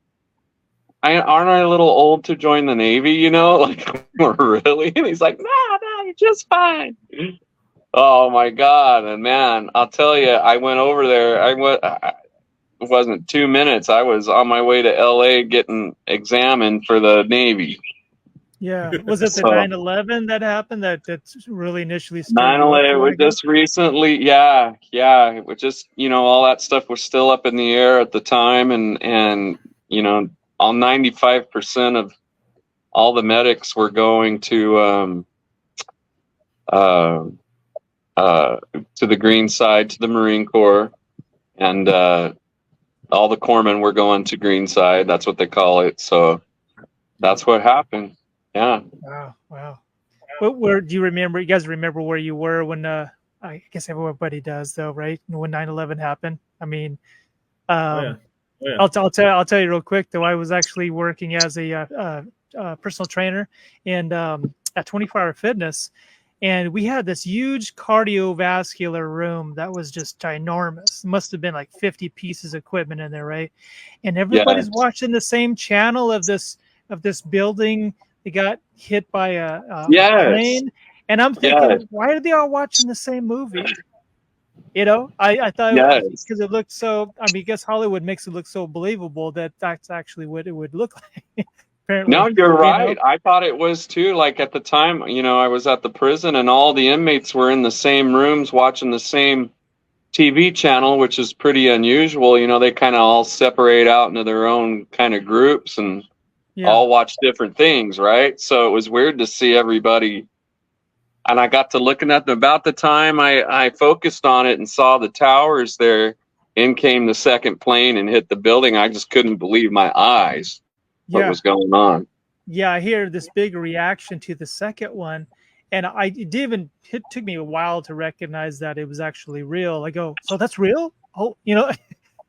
aren't I a little old to join the Navy, like, really? And he's like, no, you're just fine. Oh my God. And man, I'll tell you, I went over there. It wasn't 2 minutes. I was on my way to LA getting examined for the Navy. Yeah. Was it the 9/11 that happened that really initially started? 9/11, it was just recently. Yeah. It was just, all that stuff was still up in the air at the time. And all 95% of all the medics were going to the green side, to the Marine Corps. And all the corpsmen were going to green side. That's what they call it. So that's what happened. Yeah. Wow. Where do you remember? You guys remember where you were when? I guess everybody does, though, right? When 9/11 happened. I mean, yeah. I'll tell you real quick. Though I was actually working as a personal trainer and at 24 Hour Fitness, and we had this huge cardiovascular room that was just ginormous. It must have been like 50 pieces of equipment in there, right? And everybody's watching the same channel of this building. They got hit by a plane, and I'm thinking, why are they all watching the same movie? I thought because it looked so. I mean, I guess Hollywood makes it look so believable that that's actually what it would look like. Apparently, no, you're right. I thought it was too. Like at the time, I was at the prison, and all the inmates were in the same rooms watching the same TV channel, which is pretty unusual. They kind of all separate out into their own kind of groups and all watch different things, right? So it was weird to see everybody. And I got to looking at them about the time I focused on it and saw the towers there. In came the second plane and hit the building. I just couldn't believe my eyes. What was going on? Yeah, I hear this big reaction to the second one. And it took me a while to recognize that it was actually real. I go, so that's real? Oh,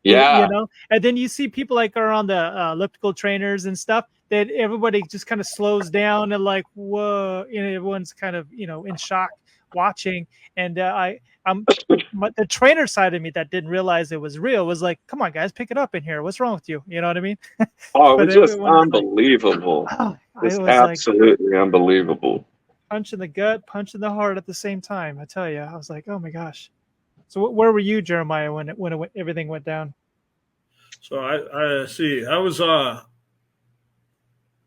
Yeah. And then you see people like are on the elliptical trainers and stuff that everybody just kind of slows down and like, whoa, everyone's kind of, in shock watching. And the trainer side of me that didn't realize it was real was like, come on, guys, pick it up in here. What's wrong with you? You know what I mean? Oh, it was just unbelievable. It's absolutely unbelievable. Punch in the gut, punch in the heart at the same time. I tell you, I was like, oh my gosh. So where were you, Jeremiah, when everything went down? So I see. I was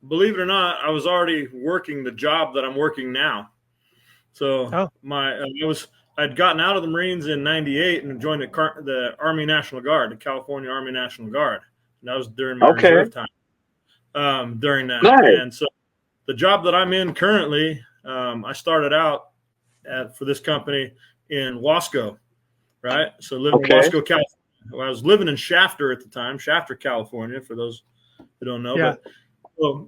believe it or not, I was already working the job that I'm working now. So I'd gotten out of the Marines in '98 and joined the Army National Guard, the California Army National Guard. And that was during my reserve time. During that, and so the job that I'm in currently, I started out for this company in Wasco, right? So living in Wasco, California. Well, I was living in Shafter at the time, Shafter, California, for those who don't know. Yeah. But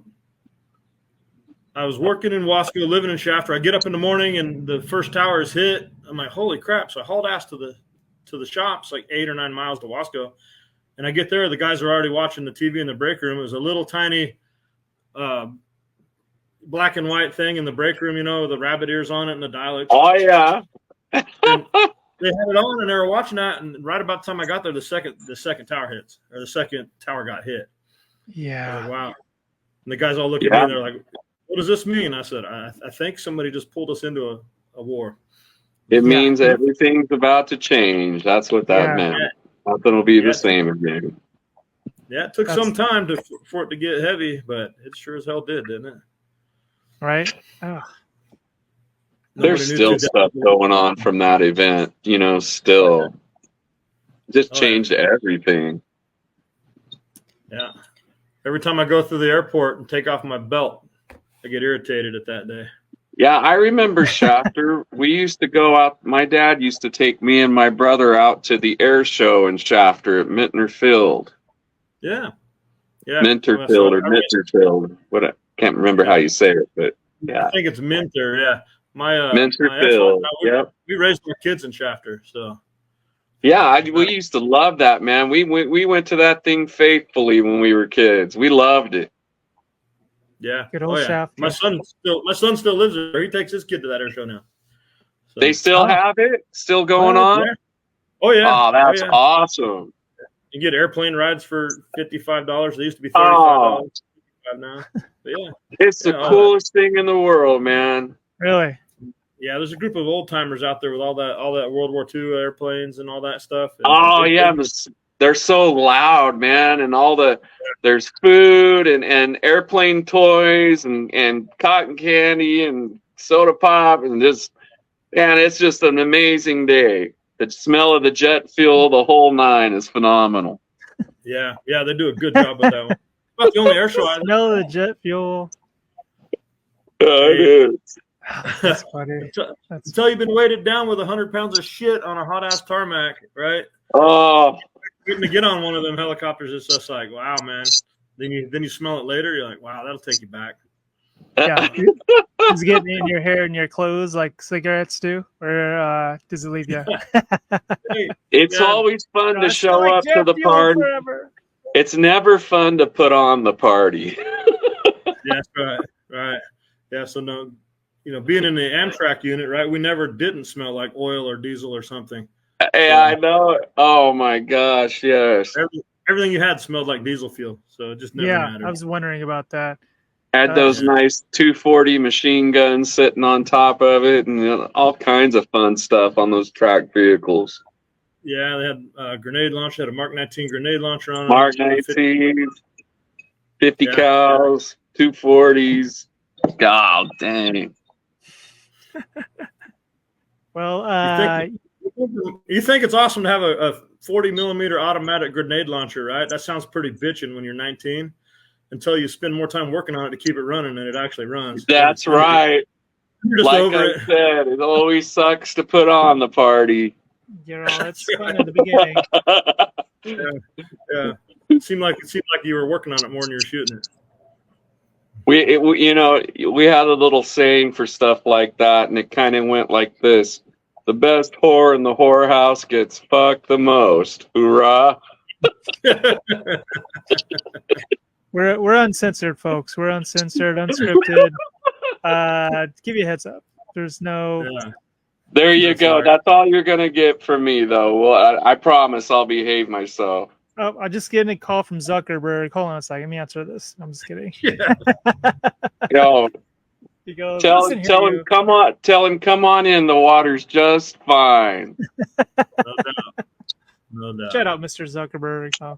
I was working in Wasco, living in Shafter. I get up in the morning and the first tower is hit. I'm like, holy crap. So I hauled ass to the shops, like 8 or 9 miles to Wasco. And I get there, the guys are already watching the TV in the break room. It was a little tiny black and white thing in the break room, with the rabbit ears on it and the dial. Oh, yeah. They had it on and they were watching that, and right about the time I got there, the second tower hits, or the second tower got hit. Yeah. Like, wow. And the guys all look at me and they're like, what does this mean? I said, I think somebody just pulled us into a war. It means everything's about to change. That's what that meant. Nothing will be the same again. Yeah, it took some time for it to get heavy, but it sure as hell did, didn't it? Right. Oh. There's still stuff going on from that event, still. Just changed everything. Yeah. Every time I go through the airport and take off my belt, I get irritated at that day. Yeah, I remember Shafter. We used to go out. My dad used to take me and my brother out to the air show in Shafter at Mintner Field. Yeah. Minter Field or Minter Field. I can't remember how you say it, but yeah. I think it's Minter, yeah. Minter Field. We raised our kids in Shafter, so. Yeah, we used to love that, man. We went to that thing faithfully when we were kids. We loved it. Yeah. Good old Shafter. My son still lives there. He takes his kid to that air show now. So. They still have it? Still going on? Yeah. Oh yeah. Oh, that's awesome. You get airplane rides for $55. They used to be $35 now. But yeah. It's the coolest thing in the world, man. Really? Yeah, there's a group of old timers out there with all that World War II airplanes and all that stuff. And they're so loud, man, and there's food and airplane toys and cotton candy and soda pop and it's just an amazing day. The smell of the jet fuel, the whole nine is phenomenal. Yeah, they do a good job with that one. About the only air show I smell of the jet fuel. It is. That's funny. Until you've been weighted down with 100 pounds of shit on a hot ass tarmac, right? Oh, getting to get on one of them helicopters is just like, wow, man. Then you smell it later, you're like, wow, that'll take you back. Yeah, it's getting in your hair and your clothes like cigarettes do, or does it leave you? It's always fun to show up to the party. Forever. It's never fun to put on the party. Yeah, right. Yeah, so no. Being in the Amtrak unit, right? We never didn't smell like oil or diesel or something. Yeah, I know. Oh my gosh, yes. Everything you had smelled like diesel fuel, so it just never mattered. I was wondering about that. Had those nice 240 machine guns sitting on top of it, and all kinds of fun stuff on those track vehicles. Yeah, they had a grenade launcher. Had a Mark 19 grenade launcher on it. Mark 19, 50 cals, 240s. God dang. Well, you think it's awesome to have a 40 millimeter automatic grenade launcher, right? That sounds pretty bitchin' when you're 19 until you spend more time working on it to keep it running and it actually runs. That's right. You're just like over I said, it always sucks to put on the party. It's fun at the beginning. Yeah. It seemed like you were working on it more than you were shooting it. We had a little saying for stuff like that, and it kind of went like this: the best whore in the whorehouse gets fucked the most. Hoorah! We're uncensored, folks. We're uncensored, unscripted. Give you a heads up. There's no. Yeah. There you go. That's all you're gonna get from me, though. Well, I promise I'll behave myself. Oh, I'm just getting a call from Zuckerberg. Hold on a second. Let me answer this. I'm just kidding. Yeah. Yo, he goes, tell him come on. Tell him come on in. The water's just fine. No doubt. Shout out, Mr. Zuckerberg.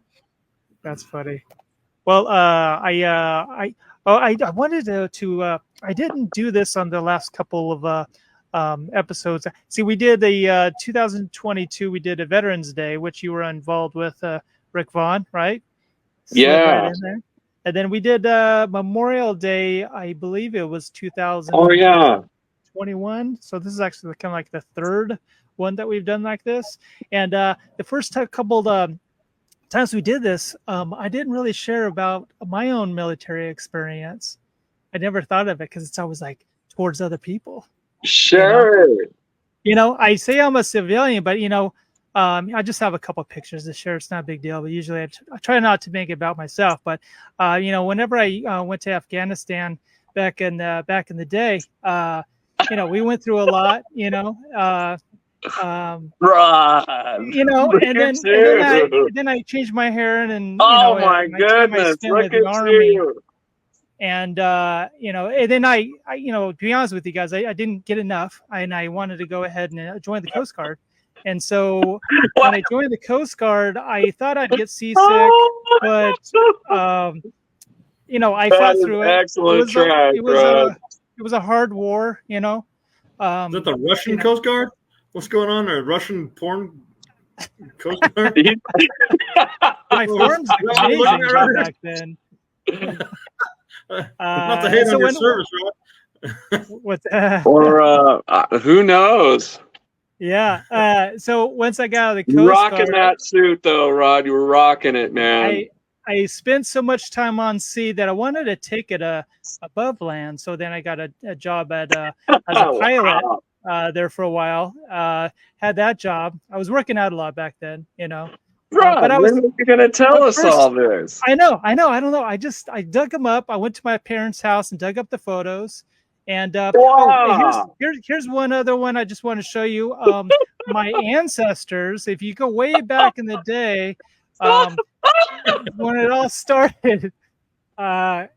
That's funny. Well, I wanted to I didn't do this on the last couple of episodes. See, we did the 2022. We did a Veterans Day, which you were involved with, Rick Vaughn, right? Slid right in there. And then we did Memorial Day. I believe it was 2021. So this is actually kind of like the third one that we've done like this. And the first couple times we did this, I didn't really share about my own military experience. I never thought of it because it's always like towards other people. Sure. I say I'm a civilian, but I just have a couple of pictures to share. It's not a big deal, but usually I try not to make it about myself. But whenever I went to Afghanistan back in the day, we went through a lot. Then I changed my hair and my goodness, look at you. And and then I to be honest with you guys, I didn't get enough, and I wanted to go ahead and join the Coast Guard. And so when I joined the Coast Guard, I thought I'd get seasick, but I fought through it. Excellent try, it was a hard war, Is that the Russian Coast Guard? What's going on there? Russian porn Coast Guard? My forms were amazing back then. Not to hate on your service, right? Or who knows? Yeah. So once I got out of the Coast rocking Guard, that suit though, Rod. You were rocking it, man. I spent so much time on sea that I wanted to take it above land. So then I got a job as a pilot there for a while. Had that job. I was working out a lot back then, Rod, but when are you going to tell us all this? I know. I don't know. I dug them up. I went to my parents' house and dug up the photos. And here's one other one I just want to show you. My ancestors, if you go way back in the day, when it all started, my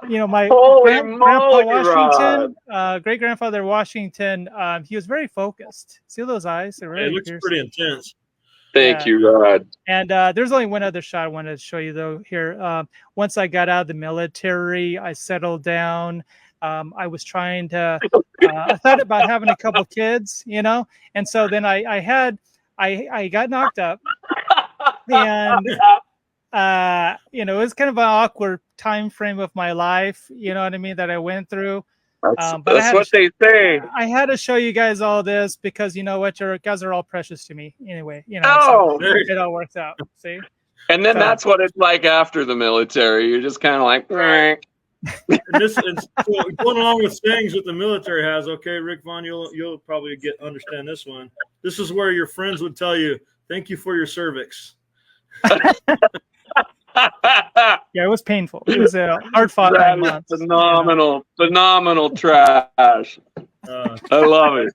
grandpa Washington, great grandfather Washington, he was very focused. See those eyes? They're really it looks pretty intense. Thank you, Rod. And there's only one other shot I wanted to show you though here. Once I got out of the military, I settled down. I was trying to, I thought about having a couple kids, and so then I got knocked up, and it was kind of an awkward time frame of my life, you know what I mean, that I went through. But that's what they say. I had to show you guys all this because you know what, your guys are all precious to me anyway. So it all works out. See, and then that's what it's like after the military. You're just kind of like. And so going along with things that the military has, okay, Rick Vaughn, you'll probably understand this one. This is where your friends would tell you, "Thank you for your cervix." Yeah, it was painful. It was a hard-fought 9 months. Phenomenal trash. I love it.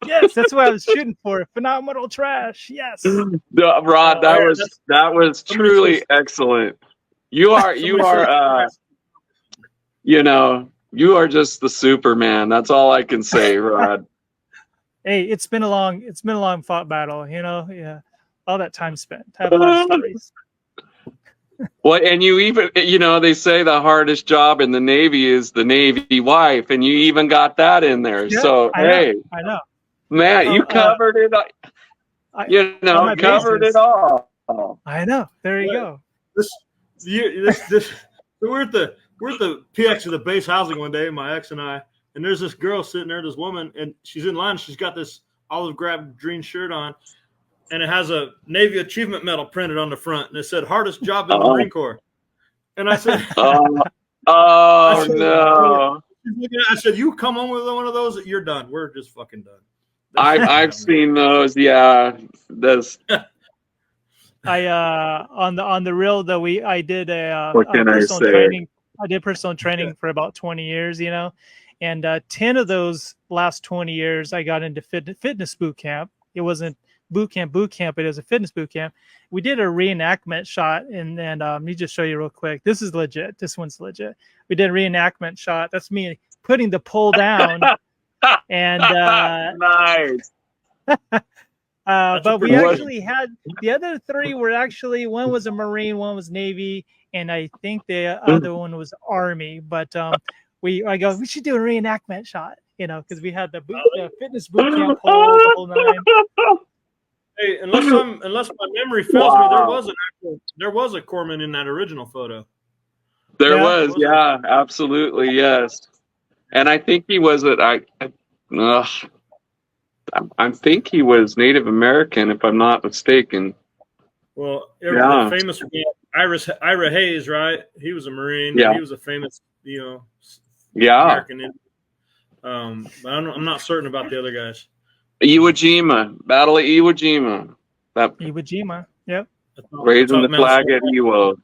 Yes, that's what I was shooting for. Phenomenal trash. Yes. Rod, that was truly excellent. You are just the Superman. That's all I can say, Rod. Hey, it's been a long fought battle, Yeah, all that time spent. I have a lot of stories. Well, and you even, they say the hardest job in the Navy is the Navy wife, and you even got that in there. Yeah, so I know, man, you covered it. Covered it all. I know. There you go. We're at the PX of the base housing one day, my ex and I, and there's this girl sitting there, this woman, and she's in line. She's got this olive green shirt on, and it has a Navy Achievement Medal printed on the front, and it said "hardest job in the Marine Corps." And I said, no! I said, "You come on with one of those, you're done. We're just fucking done." I've seen those. Yeah, this. On the real though, I did personal training. I did personal training for about 20 years, and 10 of those last 20 years I got into fitness boot camp. It wasn't boot camp, but it was a fitness boot camp. We did a reenactment shot, and let me just show you real quick. This is legit. This one's legit. We did a reenactment shot. That's me putting the pole down, and nice. But we actually had the other 3 were actually, one was a Marine, one was Navy, and I think the other one was Army. But I go, we should do a reenactment shot, because we had the fitness boot camp pole, the whole 9. Hey, unless my memory fails me, there was a corpsman in that original photo. There was, yeah, absolutely, yes. And I think he was I think he was Native American, if I'm not mistaken. Well, the famous Ira Hayes, right? He was a Marine. Yeah. He was a famous, American. But I'm not certain about the other guys. Iwo Jima, Battle of Iwo Jima. Iwo Jima, yep. Raising the flag at Iwo.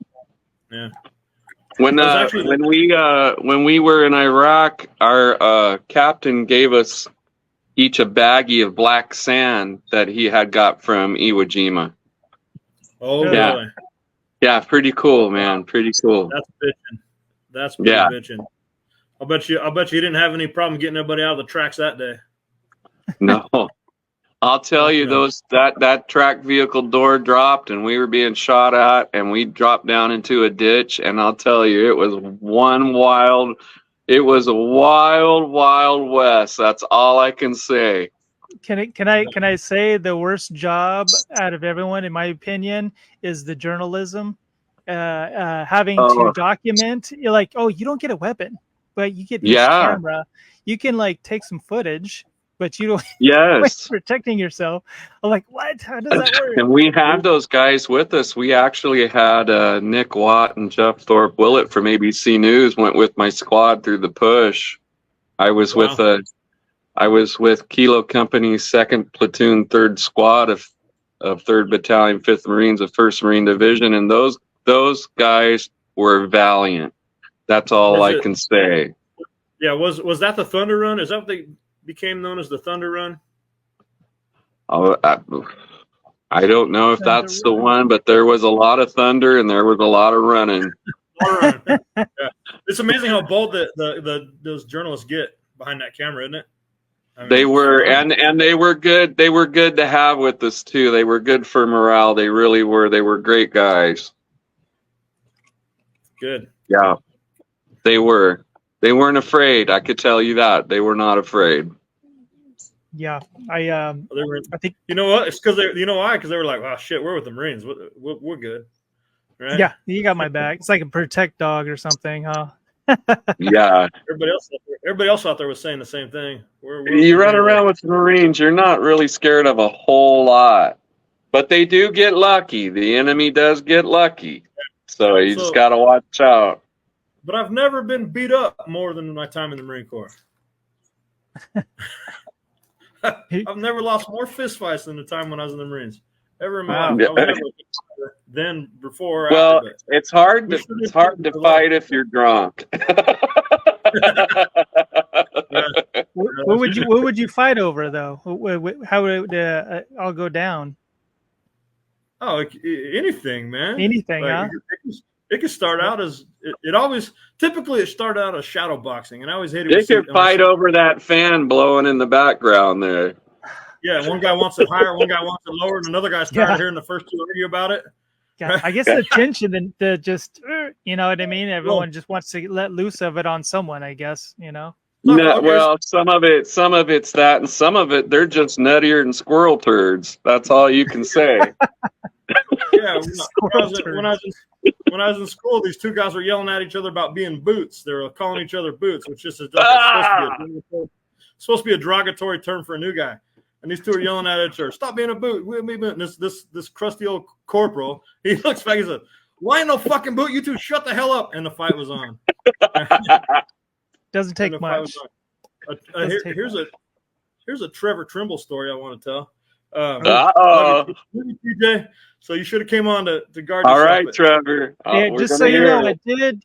Yeah. When we were in Iraq, our captain gave us each a baggie of black sand that he had got from Iwo Jima. Oh, yeah. Really? Yeah, pretty cool, man. Pretty cool. That's bitching. That's pretty bitching. I'll bet you didn't have any problem getting everybody out of the tracks that day. No. I'll tell you, that track vehicle door dropped and we were being shot at and we dropped down into a ditch, and I'll tell you, it was a wild west. That's all I can say. Can I say the worst job out of everyone, in my opinion, is the journalism, having to document. You're like, oh, you don't get a weapon, but you get this camera. You can take some footage, but you don't. Yes. Protecting yourself. I'm like, what? How does that work? And we had those guys with us. We actually had Nick Watt and Jeff Thorpe Willett from ABC News went with my squad through the push. I was with Kilo Company's 2nd Platoon 3rd Squad of 3rd Battalion 5th Marines of 1st Marine Division, and those guys were valiant. That's all I can say. Yeah, was that the Thunder Run? Is that what they became known as, the Thunder Run? Oh, I don't know if that's the one, but there was a lot of thunder and there was a lot of running. Yeah. It's amazing how bold those journalists get behind that camera, isn't it? I mean, They were, and they were good. They were good to have with us too. They were good for morale. They really were. They were great guys. Good. Yeah, they were. They weren't afraid. I could tell you that. They were not afraid. Yeah, I think, you know what? It's because why? Because they were like, "Oh shit, we're with the Marines. We're good." Right? Yeah, you got my back. It's like a protect dog or something, huh? Yeah. Everybody else out there was saying the same thing. You run around with the Marines, you're not really scared of a whole lot, but they do get lucky. The enemy does get lucky, so you just got to watch out. But I've never been beat up more than my time in the Marine Corps. I've never lost more fistfights than the time when I was in the Marines. Ever in my life. I was never then, before, well, after, it's hard to fight if you're drunk. What would you fight over, though? How would it all go down? Oh, anything, man. Anything, huh? It could start out as typically it started out as shadow boxing, and I always hated. They could fight over that fan blowing in the background there. Yeah, one guy wants it higher, one guy wants it lower, and another guy's tired of hearing the first two argue about it. Yeah, I guess the tension and the just, you know what I mean? Everyone just wants to let loose of it on someone, I guess, No, well, some of it's that, and some of it, they're just nuttier than squirrel turds. That's all you can say. Yeah, when I was in school, these two guys were yelling at each other about being boots. They were calling each other boots, which is supposed to be a derogatory term for a new guy. And these two are yelling at each other, "Stop being a boot!" And this crusty old corporal, he looks back, he says, "Why ain't no fucking boot? You two shut the hell up!" And the fight was on. Doesn't take much. Here's a Trevor Trimble story I want to tell. TJ, so you should have came on to guard. All right, Trevor. Yeah, just so you know,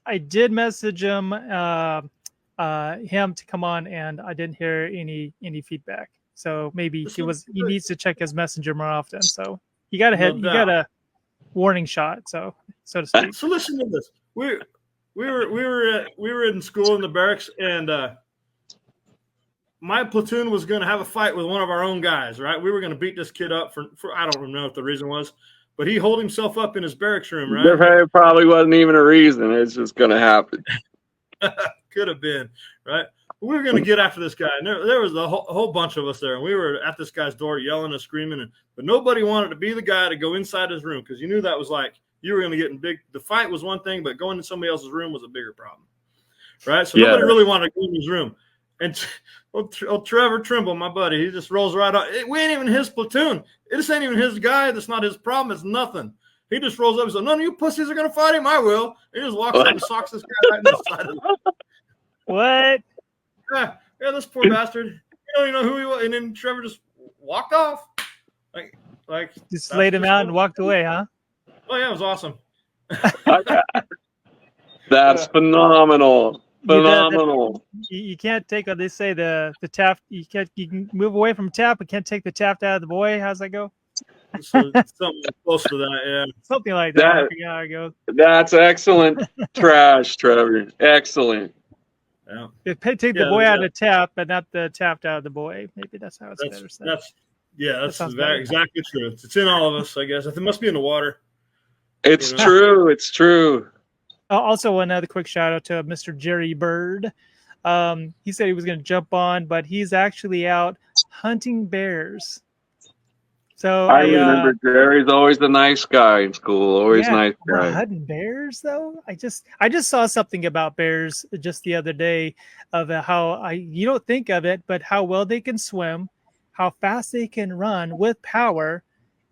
I did message him to come on, and I didn't hear any feedback. So maybe he needs to check his messenger more often. So you got a warning shot, so to speak. So listen to this. We were in school in the barracks, and my platoon was going to have a fight with one of our own guys, right? We were going to beat this kid up for I don't know what the reason was, but he holed himself up in his barracks room, right? There probably wasn't even a reason. It's just going to happen. Could have been, right? We were going to get after this guy. And there was a whole bunch of us there, and we were at this guy's door yelling and screaming, but nobody wanted to be the guy to go inside his room because you knew that was like you were going to get in big. The fight was one thing, but going to somebody else's room was a bigger problem, right? So nobody really wanted to go in his room. And old Trevor Trimble, my buddy, he just rolls right up. We ain't even his platoon. This ain't even his guy. That's not his problem. It's nothing. He just rolls up and says, none of you pussies are going to fight him. I will. He just walks up and socks this guy right in the side of the What? Yeah, this poor bastard. You don't even know who he was. And then Trevor just walked off. Like just laid him out and walked away, huh? Oh, yeah, it was awesome. That's phenomenal. Phenomenal. You can't take what they say, the Taft. You can move away from Taft, but can't take the Taft out of the boy. How's that go? So, something close to that, yeah. Something like that. I forget how it goes. That's excellent trash, Trevor. Excellent. Yeah. Take the boy out of Taft, but not the Taft out of the boy. Maybe that's how it's better said. That's exactly true. It's in all of us, I guess. It must be in the water. It's true. It's true. Also, another quick shout out to Mr. Jerry Bird. He said he was going to jump on, but he's actually out hunting bears. So I remember Jerry's always a nice guy in school. Always nice guy. Hunting bears, though. I just saw something about bears just the other day of how you don't think of it, but how well they can swim, how fast they can run with power,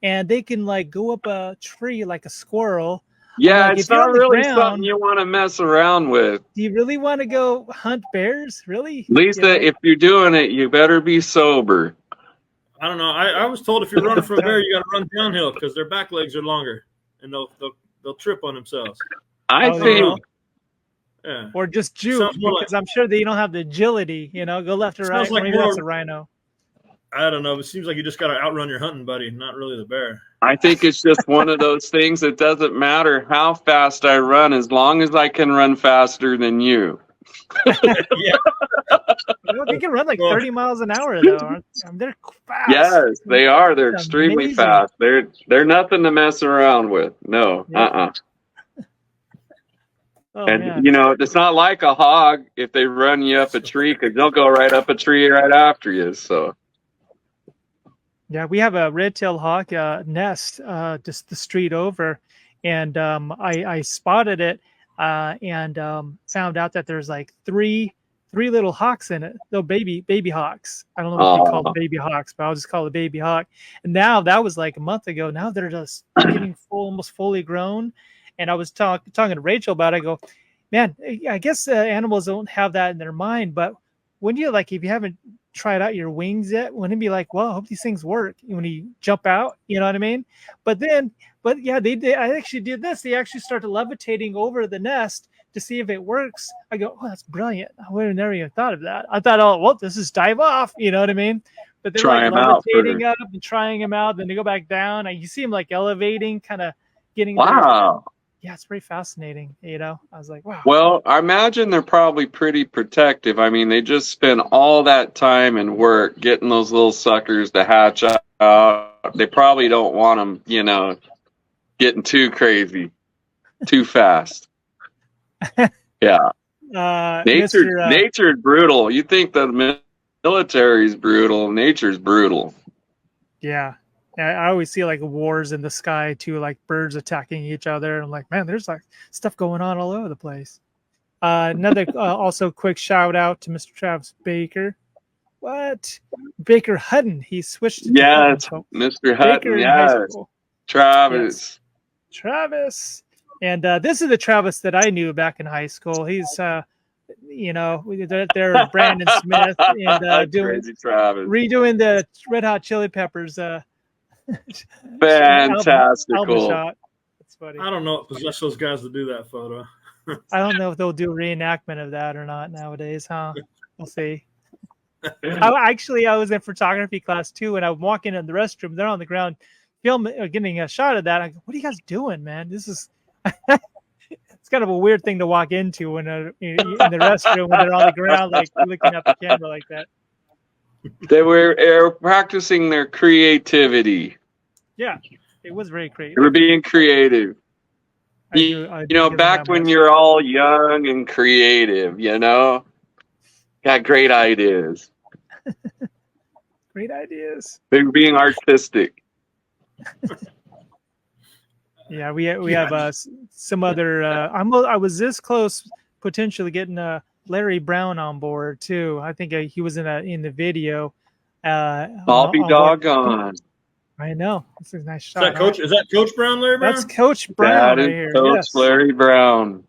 and they can like go up a tree like a squirrel. Yeah, it's not really something you want to mess around with. Do you really want to go hunt bears? Really? Lisa, if you're doing it, you better be sober. I don't know. I was told if you're running from a bear, you got to run downhill because their back legs are longer and they'll trip on themselves. I think. Yeah. Or just juke because I'm sure they don't have the agility. Go left or right. Maybe that's a rhino. I don't know. It seems like you just got to outrun your hunting buddy, not really the bear. I think it's just one of those things. It doesn't matter how fast I run as long as I can run faster than you. Yeah. They can run like 30 miles an hour, though. They're fast. Yes, they are. They're extremely fast. They're nothing to mess around with. No. Yeah. Oh, and, man. It's not like a hog if they run you up a tree because they'll go right up a tree right after you. So. Yeah, we have a red-tailed hawk nest just the street over, and I spotted it and found out that there's like three little hawks in it, little baby hawks. I don't know what they call the baby hawks, but I'll just call it baby hawk. And now that was like a month ago. Now they're just getting almost fully grown. And I was talking to Rachel about it. I go, man, I guess animals don't have that in their mind, but when you if you haven't tried out your wings yet, wouldn't it be like, well, I hope these things work when you jump out, you know what I mean? But yeah, they did. I actually did this. They actually started levitating over the nest to see if it works. I go, oh, that's brilliant. I would have never even thought of that. I thought, oh, well, this is dive off, you know what I mean? But they're like levitating up and trying them out. Then they go back down. And you see them like elevating, kind of getting. Wow. Yeah, it's pretty fascinating. I was like, wow. Well, I imagine they're probably pretty protective. I mean, they just spend all that time and work getting those little suckers to hatch out. They probably don't want them, getting too crazy, too fast. Yeah. Nature's brutal. You think the military's brutal. Nature's brutal. Yeah. I always see like wars in the sky too, like birds attacking each other. And I'm like, man, there's like stuff going on all over the place. Another also quick shout out to Mr. Travis Baker. What? Baker Hutton. He switched. Yes, Mr. Hutton. Yes. Travis. Yes. Travis. And this is the Travis that I knew back in high school. He's, they're Brandon Smith and redoing the Red Hot Chili Peppers. Fantastical. That's funny. I don't know what possessed those guys to do that photo. I don't know if they'll do a reenactment of that or not nowadays, huh? We'll see. I was in photography class too, and I'm walking in the restroom. They're on the ground filming or getting a shot of that. I go, what are you guys doing, man? This is it's kind of a weird thing to walk into when in the restroom when they're on the ground, like looking at the camera like that. They were practicing their creativity. Yeah, it was very They creative. were being creative. I Back when you're all young and creative, got great ideas. Great ideas. They were being artistic. Yeah, we have some other. I was this close potentially getting Larry Brown on board too. I think he was in the video. I'll be doggone. I know. It's a nice shot. Is that Coach Brown, Larry Brown? That's Coach Brown right here. Coach Yes. Larry Brown.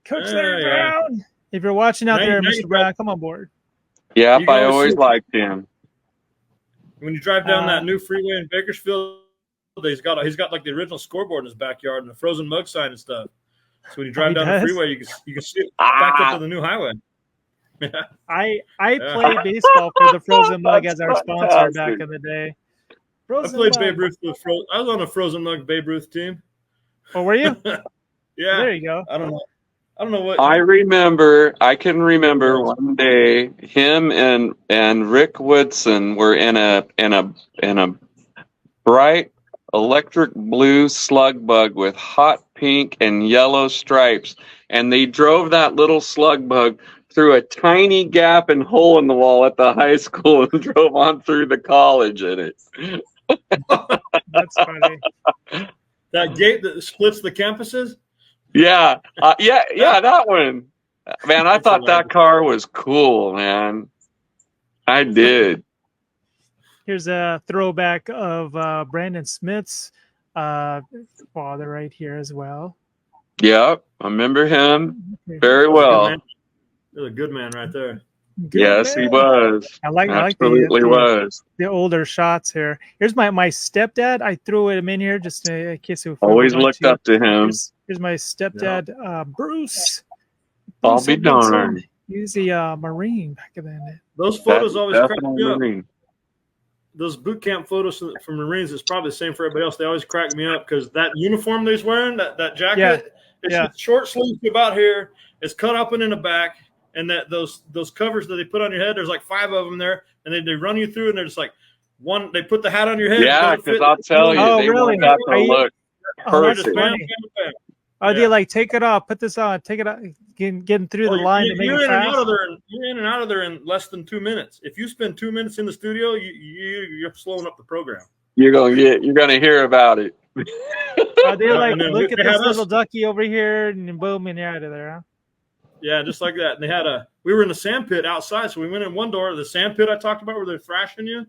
Coach Larry Brown. If you're watching out there, Mr. Brown, come on board. Yep, I always liked him. When you drive down that new freeway in Bakersfield, he's got like the original scoreboard in his backyard and a frozen mug sign and stuff. So when you drive down the freeway, you can see it back up to the new highway. I played baseball for the Frozen Mug as our sponsor back in the day. I played Babe Ruth with I was on a Frozen Mug Babe Ruth team. Oh, were you? Yeah. There you go. I don't know what. I can remember one day him and Rick Woodson were in a bright electric blue slug bug with hot pink and yellow stripes, and they drove that little slug bug through a tiny gap and hole in the wall at the high school and drove on through the college in it. That's funny. That gate that splits the campuses? Yeah, that one. Man, I thought that car was cool, man. I did. Here's a throwback of Brandon Smith's father right here as well. Yep, I remember him very well. He's a good man right there. Yes, he was. I like was. The older shots here. Here's my stepdad. I threw him in here just in case it always looked up to him. Here's my stepdad, Bruce. I'll be darned. He was a Marine back then. Those photos always crack me up. Those boot camp photos from Marines is probably the same for everybody else. They always crack me up because that uniform they're wearing, that jacket, it's short sleeves about here. It's cut up and in the back. And that those covers that they put on your head, there's like 5 of them there, and they run you through, and they're just like one. They put the hat on your head. Yeah, because I'll tell you, they want that to look perfect. They like take it off, put this on, take it out, getting through the line to make it fast. You're in and out of there in less than 2 minutes. If you spend 2 minutes in the studio, you're slowing up the program. You're gonna hear about it. They like look at this little ducky over here, and boom, and you're out of there. Huh? Yeah, just like that. And we were in the sand pit outside, so we went in one door, the sand pit I talked about where they're thrashing you.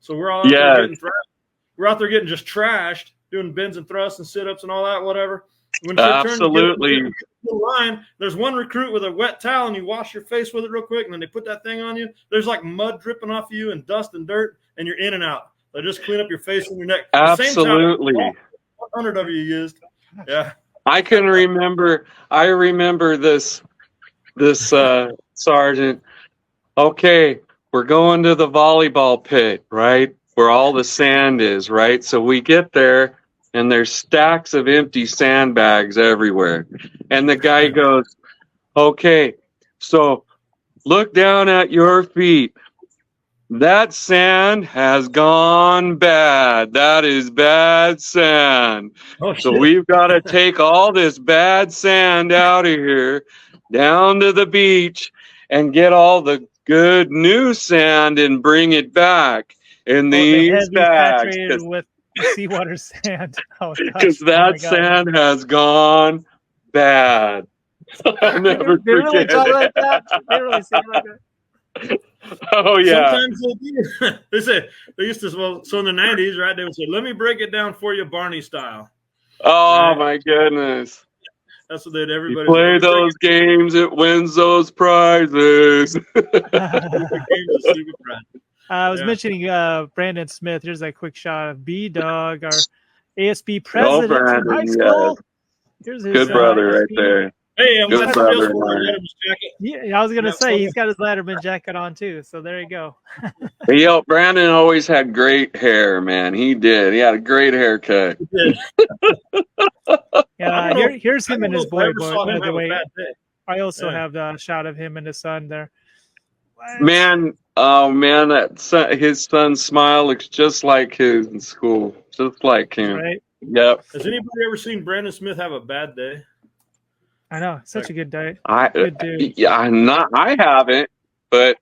So we're all out there getting thrashed. We're out there getting just trashed, doing bends and thrusts and sit-ups and all that, whatever. When absolutely. Turn, the line, there's one recruit with a wet towel, and you wash your face with it real quick, and then they put that thing on you. There's like mud dripping off of you and dust and dirt, and you're in and out. They just clean up your face and your neck. Absolutely. 100 of you used. Yeah. I remember this sergeant. Okay, we're going to the volleyball pit, right? Where all the sand is, right? So we get there, and there's stacks of empty sandbags everywhere. And the guy goes, okay, so look down at your feet. That sand has gone bad. That is bad sand. So we've got to take all this bad sand out of here, down to the beach, and get all the good new sand and bring it back in these bags. With seawater sand. Because that sand has gone bad. I'll never forget it. They really say it like that. Oh yeah. Sometimes they used to. Well, so in the 90s, right? They would say, "Let me break it down for you, Barney style." Oh my goodness. That's what they'd everybody you play those games, it wins those prizes. I was mentioning Brandon Smith. Here's a quick shot of B-Dog, our ASB president from high school. Here's his good brother right there. Hey, I'm good brother. Yeah, I was gonna say he's got his Letterman jacket on too. So there you go. Brandon always had great hair, man. He did. He had a great haircut. Yeah, here's him and his boy. By the way, I also have the shot of him and his son there. Man, Oh man, his son's smile looks just like his in school, just like him. Right? Yep. Has anybody ever seen Brandon Smith have a bad day? I know, such a good day. I Good dude. yeah, I haven't, but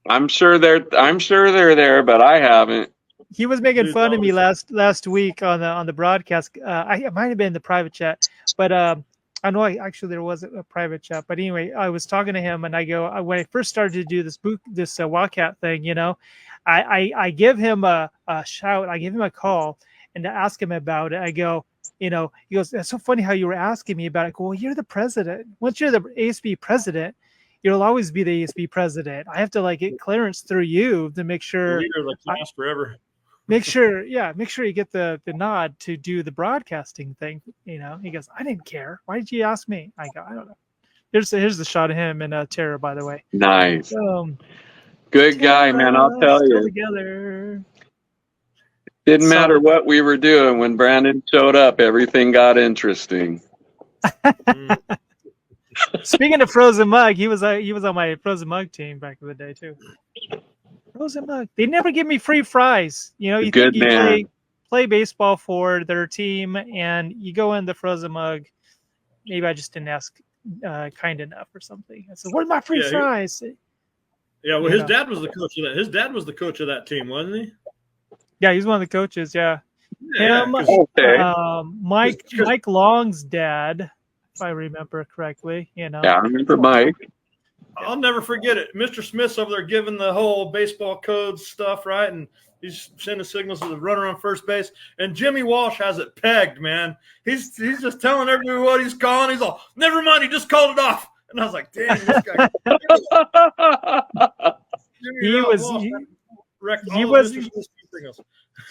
I'm sure they're there, but I haven't. He was making Dude, fun of me always- last week on the broadcast. It might have been the private chat, but I know actually there wasn't a private chat. But anyway, I was talking to him, and I go when I first started to do this WiLDCaT thing, you know, I give him a shout, I give him a call, and to ask him about it. I go, you know, he goes, "That's so funny how you were asking me about it." I go, "Well, you're the president. Once you're the ASB president, you'll always be the ASB president. I have to like get clearance through you to make the sure." leader of the class forever. Make sure you get the nod to do the broadcasting thing. You know, he goes, "I didn't care. Why did you ask me?" I go, "I don't know." Here's the shot of him and Tara, by the way. Nice. Good guy, man. I'll tell still you. together. Didn't matter what we were doing. When Brandon showed up, everything got interesting. Speaking of Frozen Mug, he was on my Frozen Mug team back in the day too. Frozen Mug. They never give me free fries. You know, you Good think you man. play baseball for their team, and you go in the Frozen Mug. Maybe I just didn't ask kind enough or something. I said, "Where's my free fries?" Yeah, well, his dad was the coach of that. His dad was the coach of that team, wasn't he? Yeah, he's one of the coaches. Yeah, him, Okay. Mike Long's dad, if I remember correctly. You know. Yeah, I remember Mike. I'll never forget it. Mr. Smith's over there giving the whole baseball codes stuff, right? And he's sending signals to the runner on first base. And Jimmy Walsh has it pegged, man. He's just telling everybody what he's calling. He's all, "Never mind, he just called it off." And I was like, "Dang, this guy."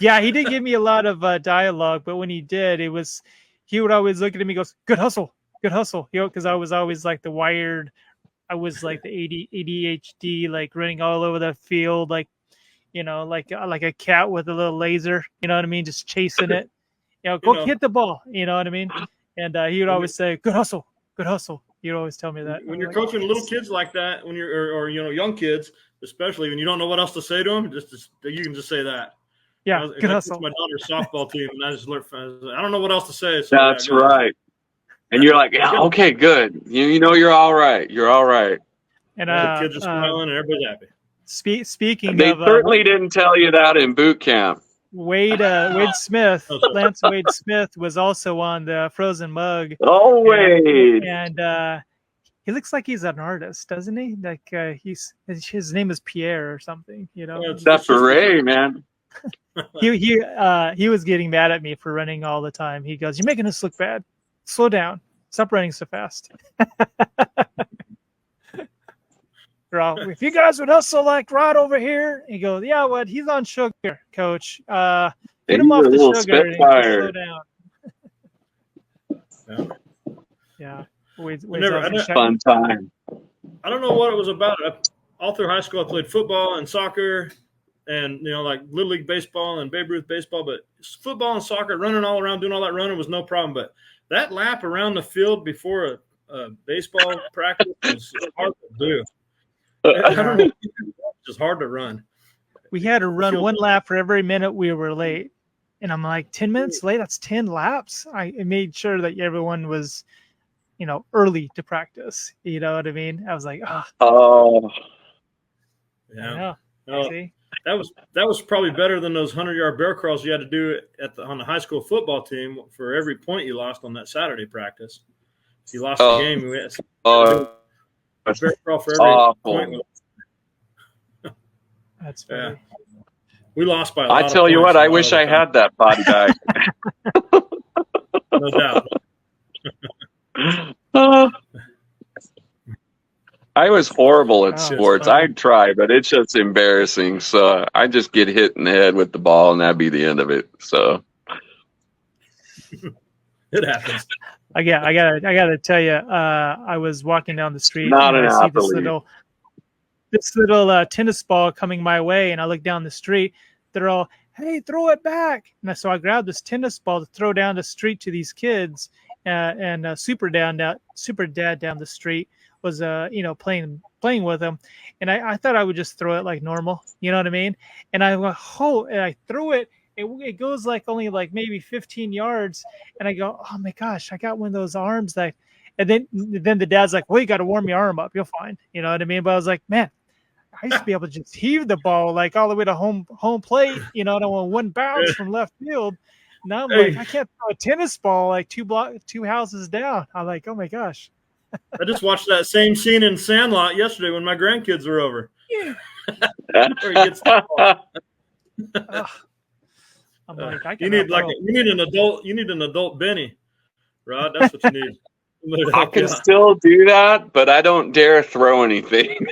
Yeah, he did give me a lot of dialogue, but when he did, he would always look at him. He goes, "Good hustle, good hustle." You know, because I was always like the wired. I was like the ADHD, like running all over the field, like, you know, like a cat with a little laser, you know what I mean? Just chasing it, you know, go hit the ball, you know what I mean? And he would always say, "Good hustle, good hustle." He'd always tell me that. When you're coaching little kids like that, when you're, or you know, young kids, especially when you don't know what else to say to them, you can just say that. Yeah, good hustle. My daughter's softball team, and I just learned. I don't know what else to say. So That's right. And you're like, "Yeah, okay, good. You know, you're all right. You're all right." And the kids are smiling, and everybody's happy. Speaking they of, certainly didn't tell you that in boot camp. Wade Smith, Lance Wade Smith was also on the Frozen Mug. Oh, Wade. And he looks like he's an artist, doesn't he? Like his name is Pierre or something, you know. That's beret, man. He was getting mad at me for running all the time. He goes, "You're making us look bad. Slow down. Stop running so fast." "If you guys would hustle like Rod over here," he goes, "Yeah, what? He's on sugar, coach. Get him off the sugar and slow down." Yeah. Fun time. I don't know what it was about. All through high school, I played football and soccer, and you know, like Little League baseball and Babe Ruth baseball. But football and soccer, running all around, doing all that running was no problem. But that lap around the field before a baseball practice was hard to do. I don't know. It's just hard to run. We had to run one lap for every minute we were late. And I'm like, 10 minutes late? That's 10 laps. I made sure that everyone was, you know, early to practice. You know what I mean? I was like, oh. Yeah. That was probably better than those 100-yard bear crawls you had to do on the high school football team for every point you lost on that Saturday practice. If you lost the game, we had bear crawl for every point. That's funny. We lost by a lot. I tell you what, I wish I had that body bag. No doubt. I was horrible at sports. I'd try, but it's just embarrassing. So I just get hit in the head with the ball, and that'd be the end of it. So it happens. I gotta tell you, I was walking down the street and I see this little tennis ball coming my way, and I look down the street. They're all, "Hey, throw it back!" And so I grabbed this tennis ball to throw down the street to these kids, and Super Dad down the street playing with him, and I thought I would just throw it like normal, you know what I mean? And I went, and I threw it. It goes like only like maybe 15 yards, and I go, oh my gosh, I got one of those arms that, and then the dad's like, well, you got to warm your arm up, you'll find, you know what I mean? But I was like, man, I used to be able to just heave the ball like all the way to home plate, you know, on one bounce from left field. Now I'm like, I can't throw a tennis ball like two houses down. I'm like, oh my gosh. I just watched that same scene in Sandlot yesterday when my grandkids were over. Yeah. Where he gets the ball. I'm like, you need an adult Benny, Rod. That's what you need. I can still do that, but I don't dare throw anything.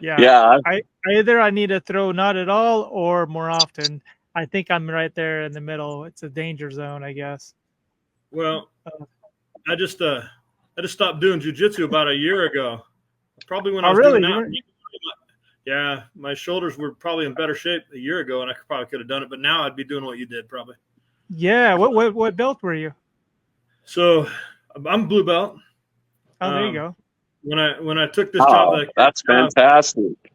Yeah. I need to throw not at all or more often. I think I'm right there in the middle. It's a danger zone, I guess. Well, I just stopped doing jiu-jitsu about a year ago. Probably when I was doing that. Yeah, my shoulders were probably in better shape a year ago, and I probably could have done it. But now I'd be doing what you did, probably. Yeah. What belt were you? So I'm blue belt. Oh, there you go. When I took this job, that's fantastic.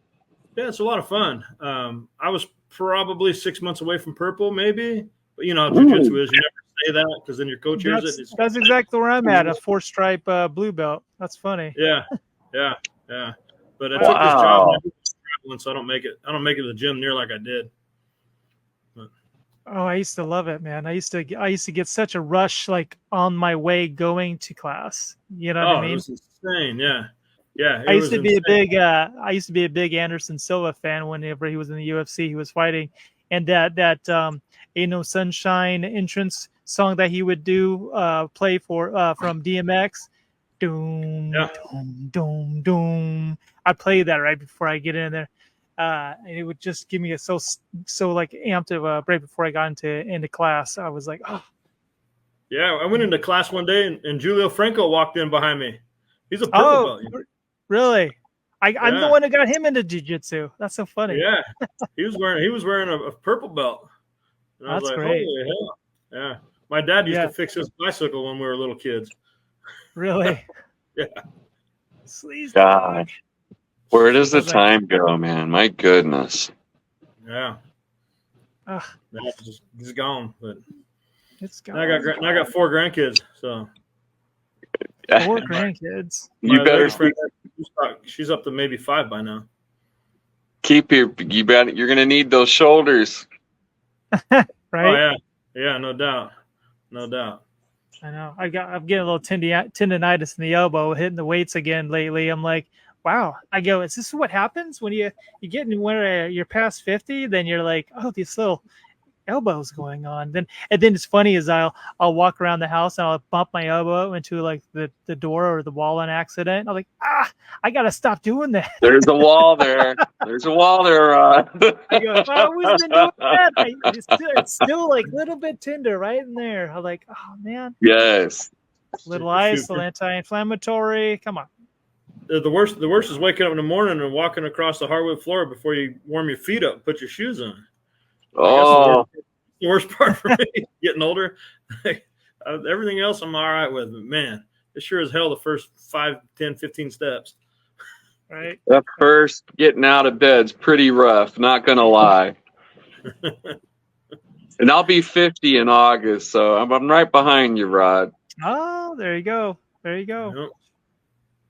Yeah, it's a lot of fun. I was probably 6 months away from purple, maybe. But you know, jiu-jitsu is, you never say that because then your coach hears it. That's exactly where I'm at, a 4-stripe blue belt. That's funny. Yeah. But I took this job, and so I don't make it to the gym near like I did. But. Oh, I used to love it, man. I used to get such a rush like on my way going to class. You know what I mean? It was insane. Yeah. I used to be a big Anderson Silva fan whenever he was in the UFC. He was fighting, and that Ain't No Sunshine entrance song that he would do play for from DMX. Doom, doom, doom, doom. I'd play that right before I get in there. And it would just give me a so like amped of right before I got into class. I was like, oh. Yeah, I went into class one day and Julio Franco walked in behind me. He's a purple belt. Really? I'm the one who got him into jiu-jitsu. That's so funny. Yeah, he was wearing a purple belt. And I was like, great. Holy hell. Yeah, my dad used to fix his bicycle when we were little kids. Really? Yeah. Gosh. Where does the time go, man? My goodness. Yeah. He's gone, but it's gone. I got 4 grandkids, so 4 grandkids. You better. She's up to maybe 5 by now. You bet. You're gonna need those shoulders. Right? Oh yeah, no doubt. I know. I'm getting a little tendonitis in the elbow, hitting the weights again lately. I'm like, wow. I go, is this what happens when you get in when you're past 50? Then you're like, oh, these little elbows going on. And then it's funny is I'll walk around the house and I'll bump my elbow into like the door or the wall on accident. I'm like, I gotta stop doing that. There's a wall there. There's a wall there, Rod. I go, if I always been doing that, it's still like a little bit tender right in there. I'm like, oh man. Yes. Little ice, little anti-inflammatory. Come on. The worst is waking up in the morning and walking across the hardwood floor before you warm your feet up and put your shoes on. Oh, the worst part for me, getting older. Everything else I'm all right with, but man, it sure as hell the first 5, 10, 15 steps. Right. The first getting out of bed's pretty rough, not gonna lie. And I'll be 50 in August, so I'm right behind you, Rod. Oh, there you go. Yep.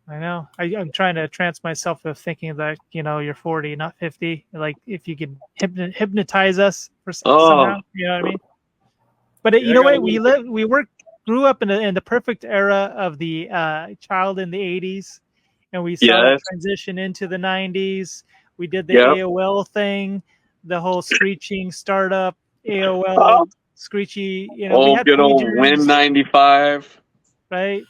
I know. I'm trying to trance myself of thinking that, you're 40, not 50. Like if you could hypnotize us for somehow, you know what I mean? But you know what? We grew up in the perfect era of the child in the 80s, and we saw the transition into the 90s. We did the AOL thing, the whole screeching startup AOL screechy. Old good old Win95, right?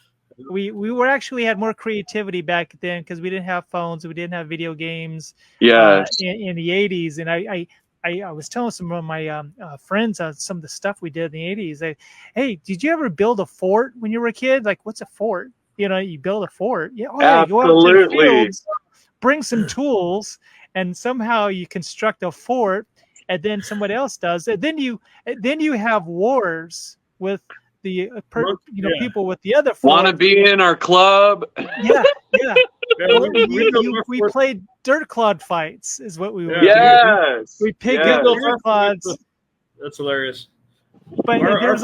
We were actually had more creativity back then because we didn't have phones, we didn't have video games. Yes. In the 80s, and I was telling some of my friends some of the stuff we did in the 80s. Hey, did you ever build a fort when you were a kid? Like, what's a fort? You build a fort. Yeah, absolutely. Go out to the fields, bring some tools, and somehow you construct a fort, and then somebody else does it. Then you have wars with the people with the other 4. Want to be in our club? Yeah. Yeah, we played dirt clod fights, is what we would do. Yes. We pick up dirt clods. That's hilarious. But there's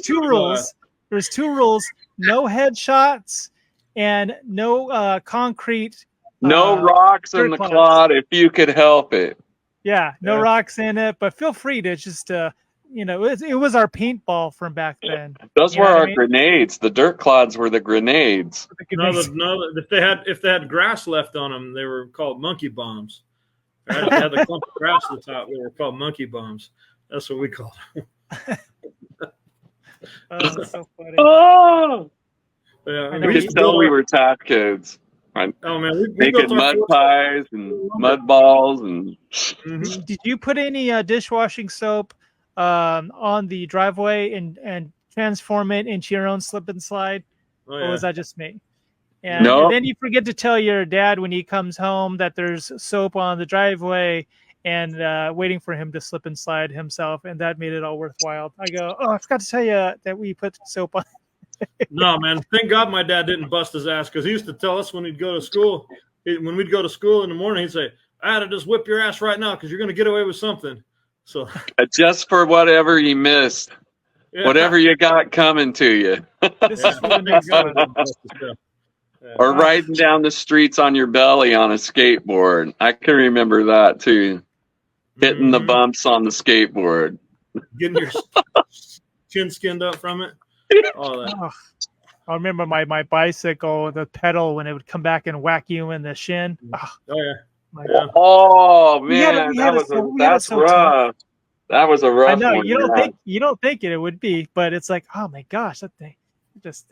2 rules. There's 2 rules: no headshots and no concrete. No rocks in the clod if you could help it. Yeah, no rocks in it, but feel free to just it was our paintball from back then. Those were our grenades. The dirt clods were the grenades. No, if they had grass left on them, they were called monkey bombs. Right? If they had the clump of grass at the top, they were called monkey bombs. That's what we called them. That's so funny. Oh! Yeah, we could tell we were TAT kids. Right? Oh man, we making mud pies and mud balls and. Did you put any dishwashing soap on the driveway and transform it into your own slip and slide, or was that just me? And then you forget to tell your dad when he comes home that there's soap on the driveway and waiting for him to slip and slide himself, and that made it all worthwhile. I go, I forgot to tell you that we put soap on. No, man. Thank God my dad didn't bust his ass, because he used to tell us when we'd go to school. When we'd go to school in the morning, he'd say, "I had to just whip your ass right now because you're going to get away with something." So just for whatever you missed, whatever you got coming to you, or riding down the streets on your belly on a skateboard. I can remember that too. Hitting the bumps on the skateboard, getting your chin skinned up from it. All that. I remember my bicycle, the pedal, when it would come back and whack you in the shin. Oh man, that's rough. That was a rough. I know one, you don't think it would be, but it's like, oh my gosh, that thing just.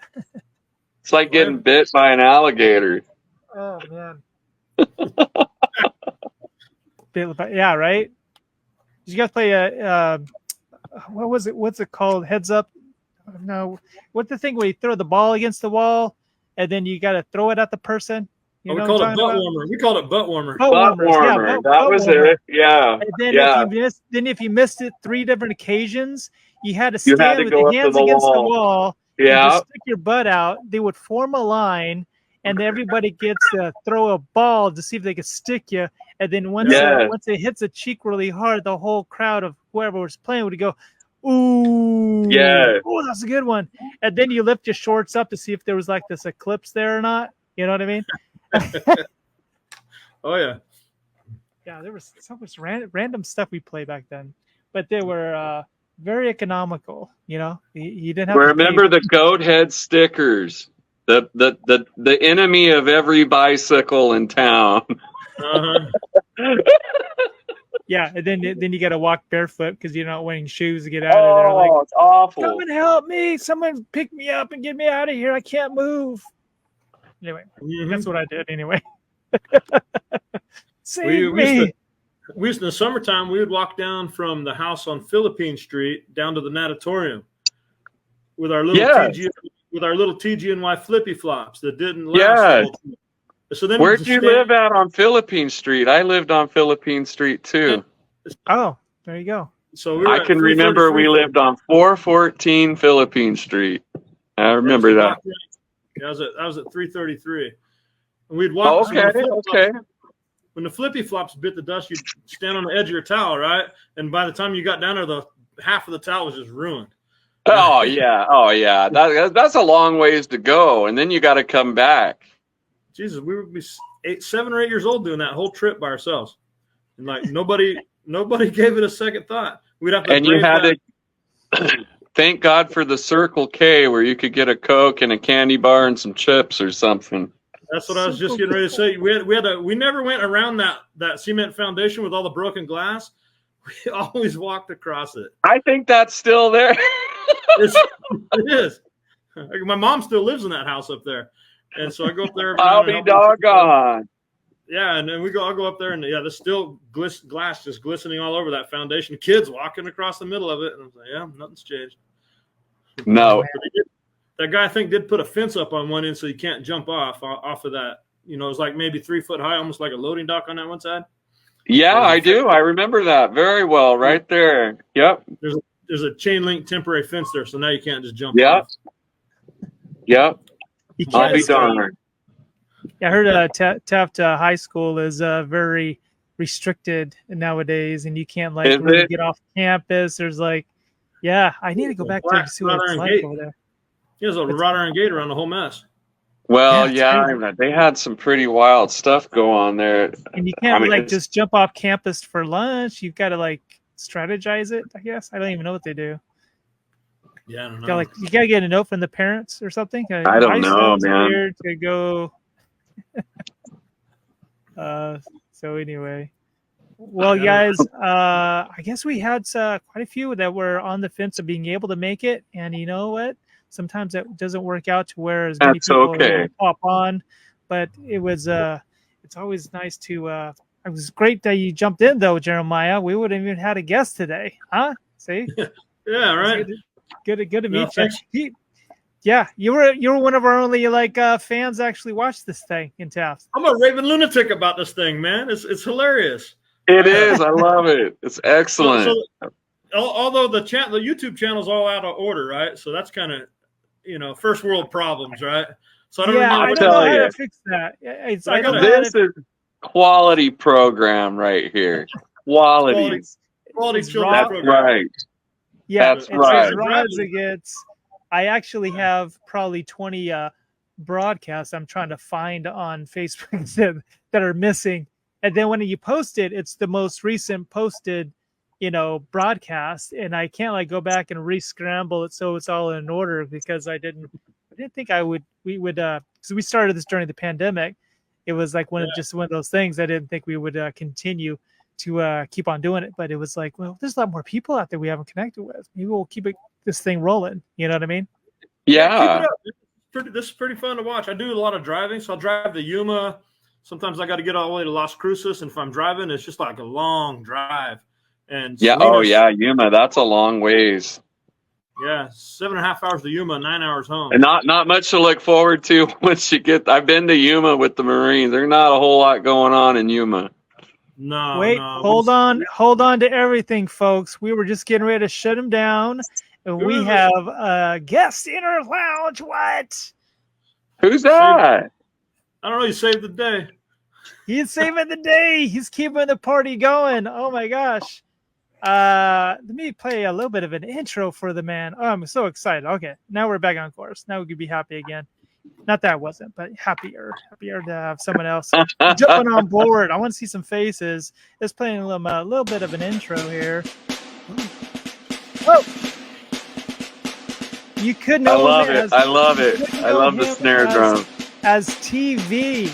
It's like getting bit by an alligator. Oh man. Yeah, right. Did you guys play what was it? What's it called? Heads up. No, what's the thing where you throw the ball against the wall and then you got to throw it at the person? We called it butt warmer. We called it butt warmer. Butt warmer. That was it. Yeah. And then if you missed it 3 different occasions, you had to stand with your hands against the wall. Yeah. Just stick your butt out. They would form a line, and everybody gets to throw a ball to see if they can stick you. And then once it hits a cheek really hard, the whole crowd of whoever was playing would go, "Ooh, yeah, oh, that's a good one." And then you lift your shorts up to see if there was like this eclipse there or not. You know what I mean? Oh yeah, yeah. There was so much random stuff we played back then, but they were very economical. You know, you didn't have. Remember the goat head stickers, the enemy of every bicycle in town. Yeah, and then you got to walk barefoot because you're not wearing shoes to get out of there. Like, it's awful. Come and help me! Someone pick me up and get me out of here. I can't move. Anyway, that's what I did. Anyway, save me. We used in the summertime. We would walk down from the house on Philippine Street down to the natatorium with our little TGNY flippy flops that didn't last. So then where'd you live at on Philippine Street? I lived on Philippine Street too. Oh, there you go. So I can remember we lived on 414 Philippine Street. I remember that. Yeah, I was at 333. And we'd walk. Okay. When the flippy flops bit the dust, you'd stand on the edge of your towel, right? And by the time you got down there, the half of the towel was just ruined. Oh yeah. That's a long ways to go, and then you got to come back. Jesus, we would be 7 or 8 years old doing that whole trip by ourselves, and like nobody gave it a second thought. We'd have to. And you had to thank God for the Circle K, where you could get a Coke and a candy bar and some chips or something. That's what I was just getting ready to say. We never went around that cement foundation with all the broken glass. We always walked across it. I think that's still there. It is. My mom still lives in that house up there. And so I go up there. I'll be doggone. Yeah, and then I'll go up there, and there's still glass just glistening all over that foundation. Kids walking across the middle of it, and I'm like, yeah, nothing's changed. No. That guy, I think, did put a fence up on one end so you can't jump off of that. You know, it was like maybe 3 foot high, almost like a loading dock on that one side. Yeah, I do. I remember that very well right there. Yep. there's a chain link temporary fence there, so now you can't just jump. Yeah. off. Yeah. You I'll can't be escape. darned. Yeah, I heard Taft High School is very restricted nowadays, and you can't like Is really it? get off campus. There's like, yeah, I need to go back there to see what it's like over there. There's a wrought iron gate around the whole mess. Well, Yeah, it's yeah, they had some pretty wild stuff go on there. And you can't like it's- just jump off campus for lunch. You've got to like strategize it, I guess. I don't even know what they do. Yeah, I don't know. You gotta get a note from the parents or something. I don't know, man. Weird to go. So anyway, well, guys, I guess we had quite a few that were on the fence of being able to make it, and you know what? Sometimes it doesn't work out to where as many That's people okay. pop on, but it was it's always nice to. It was great that you jumped in though, Jeremiah. We would have even had a guest today, huh? See? Yeah, right. Good to meet thanks. you. Yeah, you were one of our only fans actually watched this thing in Taft. I'm a raving lunatic about this thing, man. It's hilarious. It is. I love it. It's excellent. Although the YouTube channel's all out of order, right? So that's kind of first world problems, right? So I don't know. I don't know how to fix that. This is quality program right here. Quality children's program. Right. Yeah, that's right. I actually have probably 20 broadcasts I'm trying to find on Facebook that are missing. And then when you post it, it's the most recent posted, broadcast. And I can't like go back and re-scramble it so it's all in order because I didn't think we would because we started this during the pandemic. It was like one of those things I didn't think we would continue to keep on doing it. But it was like, well, there's a lot more people out there we haven't connected with. Maybe we'll keep this thing rolling. You know what I mean? Yeah. This is pretty fun to watch. I do a lot of driving, so I'll drive to Yuma. Sometimes I got to get all the way to Las Cruces, and if I'm driving, it's just like a long drive. And Yuma, that's a long ways. Yeah, 7.5 hours to Yuma, 9 hours home. And not much to look forward to once you get. I've been to Yuma with the Marines. There's not a whole lot going on in Yuma. No. Wait, hold on to everything, folks. We were just getting ready to shut them down, and we have a guest in our lounge. What? Who's that? I don't know. You saved the day. He's saving the day. He's keeping the party going. Oh my gosh. Let me play a little bit of an intro for the man. Oh, I'm so excited. Okay, now we're back on course. Now we can be happy again. Not that I wasn't, but happier to have someone else jumping on board. I want to see some faces. Let's play a little bit of an intro here. Oh, you could know. I love it. I love the snare drum as TV.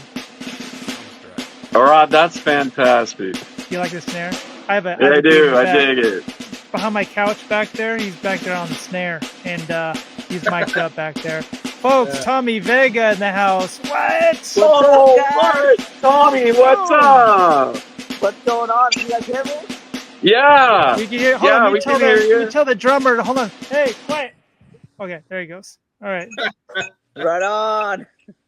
All right, that's fantastic. You like the snare? I do. I dig it. Behind my couch back there, he's back there on the snare, and he's mic'd up back there. Folks, Tommy Vega in the house. What? Tommy, what's up? What's going on? Can you guys hear me? Yeah. We can hear. Hold on, we can hear you. We tell the drummer. Hold on. Hey, quiet. Okay, there he goes. All right. Right on.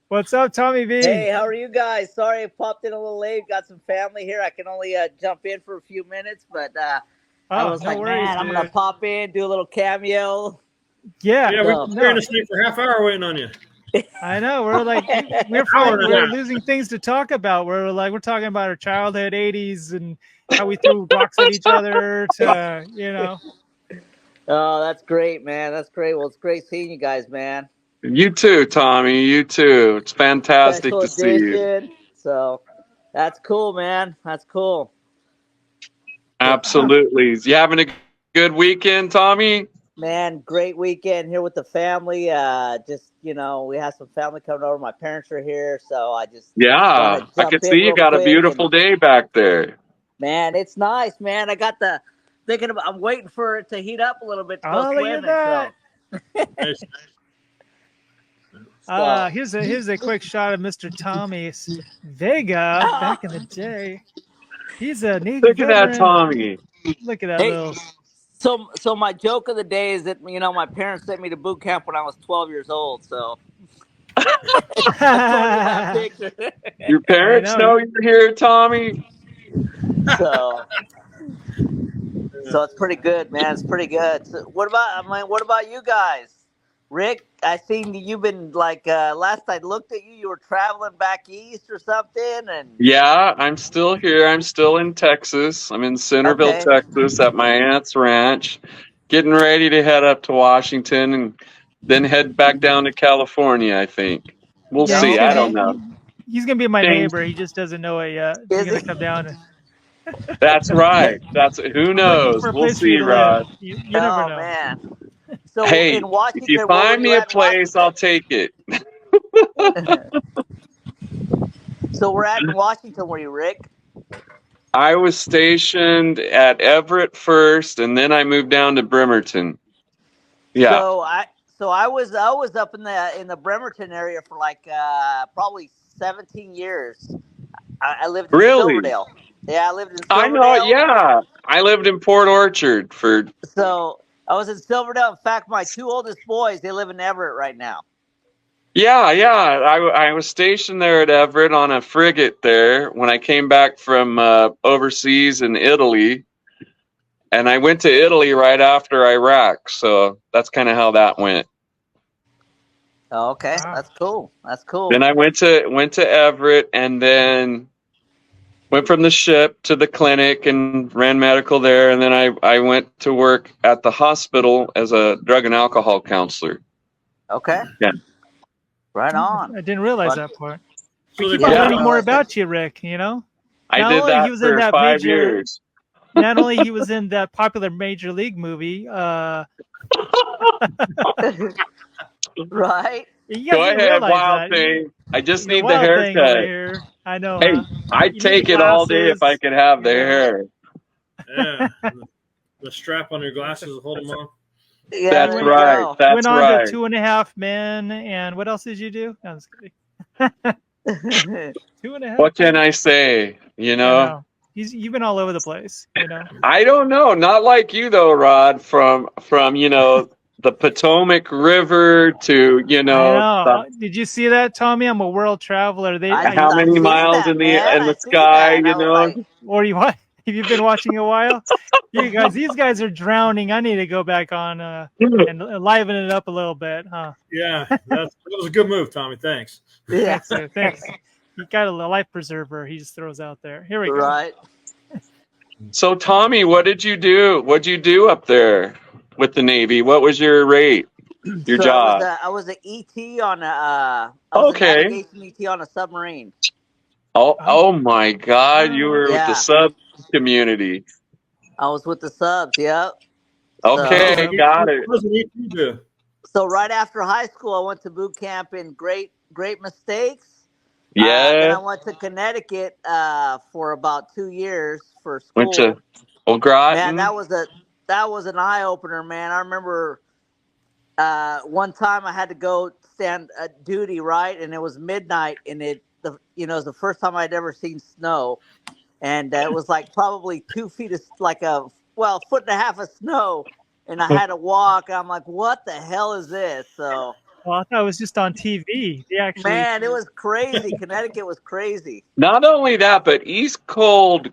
What's up, Tommy V? Hey, how are you guys? Sorry I popped in a little late. Got some family here. I can only jump in for a few minutes, but I was like, man, I'm going to pop in, do a little cameo. Yeah. Yeah, we've been trying to stay for half hour waiting on you. I know. We're like, we're losing things to talk about. We're talking about our childhood 80s and how we threw rocks at each other to, Oh, that's great, man. That's great. Well, it's great seeing you guys, man. You too, Tommy. You too. It's fantastic to see you. So that's cool, man. That's cool. Absolutely. You having a good weekend, Tommy? Man, great weekend here with the family. Just, we have some family coming over. My parents are here, so I just I can see you got a beautiful day back there. Man, it's nice, man. I got I'm waiting for it to heat up a little bit to go swimming. Here's a quick shot of Mr. Tommy Vega back in the day. He's a Navy Look at that, Tommy. Look at that little. So my joke of the day is that my parents sent me to boot camp when I was 12 years old. So your parents know you're here, Tommy. So it's pretty good, man. It's pretty good. So what about you guys? Rick, I seen you've been like last I looked at you, you were traveling back east or something, and Yeah, I'm still here. I'm still in Texas. I'm in Centerville, okay. Texas, at my aunt's ranch, getting ready to head up to Washington and then head back down to California, I think. We'll Yeah, see. I don't know. He's gonna be my Change. neighbor. He just doesn't know it yet. He's gonna come down. That's right. That's who knows. For a We'll place for you see, to Rod. live. You never know. Man. So Hey, in Washington, if you where find were me you a at in place, I'll take it. So we're at in Washington, were you, Rick? I was stationed at Everett first, and then I moved down to Bremerton. Yeah. So I was up in the Bremerton area for like probably 17 years. I lived in Really? Silverdale. Yeah, I lived in Silverdale. I know. Yeah, I lived in Port Orchard for. So I was in Silverdale. In fact, my two oldest boys, they live in Everett right now. Yeah. I was stationed there at Everett on a frigate there when I came back from overseas in Italy, and I went to Italy right after Iraq. So that's kind of how that went. Oh, okay, Wow. That's cool. That's cool. Then I went to Everett, and then went from the ship to the clinic and ran medical there, and then I went to work at the hospital as a drug and alcohol counselor. Okay. Yeah. Right on. I didn't realize that part. So I keep they on brought learning you- more about you, Rick. You know. I Not did only that he was for in that 5 major- years. Not only he was in that popular Major League movie. Right. You Go guys didn't ahead, realize Wild that. Thing. I just need the Wild Thing over haircut. here. I know. Hey, Huh? I'd You take need it the all day if I glasses, could have the you know? hair. Yeah. The strap on your glasses will hold them on. Yeah, That's there you right. go. That's Went on right. to 2.5 Men, and what else did you do? No, I'm just kidding. 2.5. What can I say? You I know, know. You've been all over the place. You know. I don't know. Not like you though, Rod. From the Potomac River to I know. Did you see that, Tommy? I'm a world traveler. how many seen miles that, in the man. in I the seen sky? that. You I was know. like, Or you what? Have you been watching a while? These guys are drowning. I need to go back on and liven it up a little bit, huh? Yeah, that was a good move, Tommy. Thanks. yeah. Thanks, sir. Thanks. He got a life preserver. He just throws out there. Here we go. Right. So Tommy, what did you do? What'd you do up there with the Navy? What was your rate? Your job? I was an ET on a Okay. navigation ET on a submarine. Oh my God! You were with the sub community. I was with the subs. Yep. Okay, got it. What does an ET do? So right after high school, I went to boot camp in Great Mistakes. Yeah. Then I went to Connecticut for about 2 years for school. Went to Groton. Man, that was an eye opener, man. I remember one time I had to go stand at duty, right, and it was midnight, and it was the first time I'd ever seen snow, and it was like probably 2 feet of foot and a half of snow, and I had to walk. I'm like, what the hell is this? So. Well, I thought it was just on TV. Man, it was crazy. Connecticut was crazy. Not only that, but East cold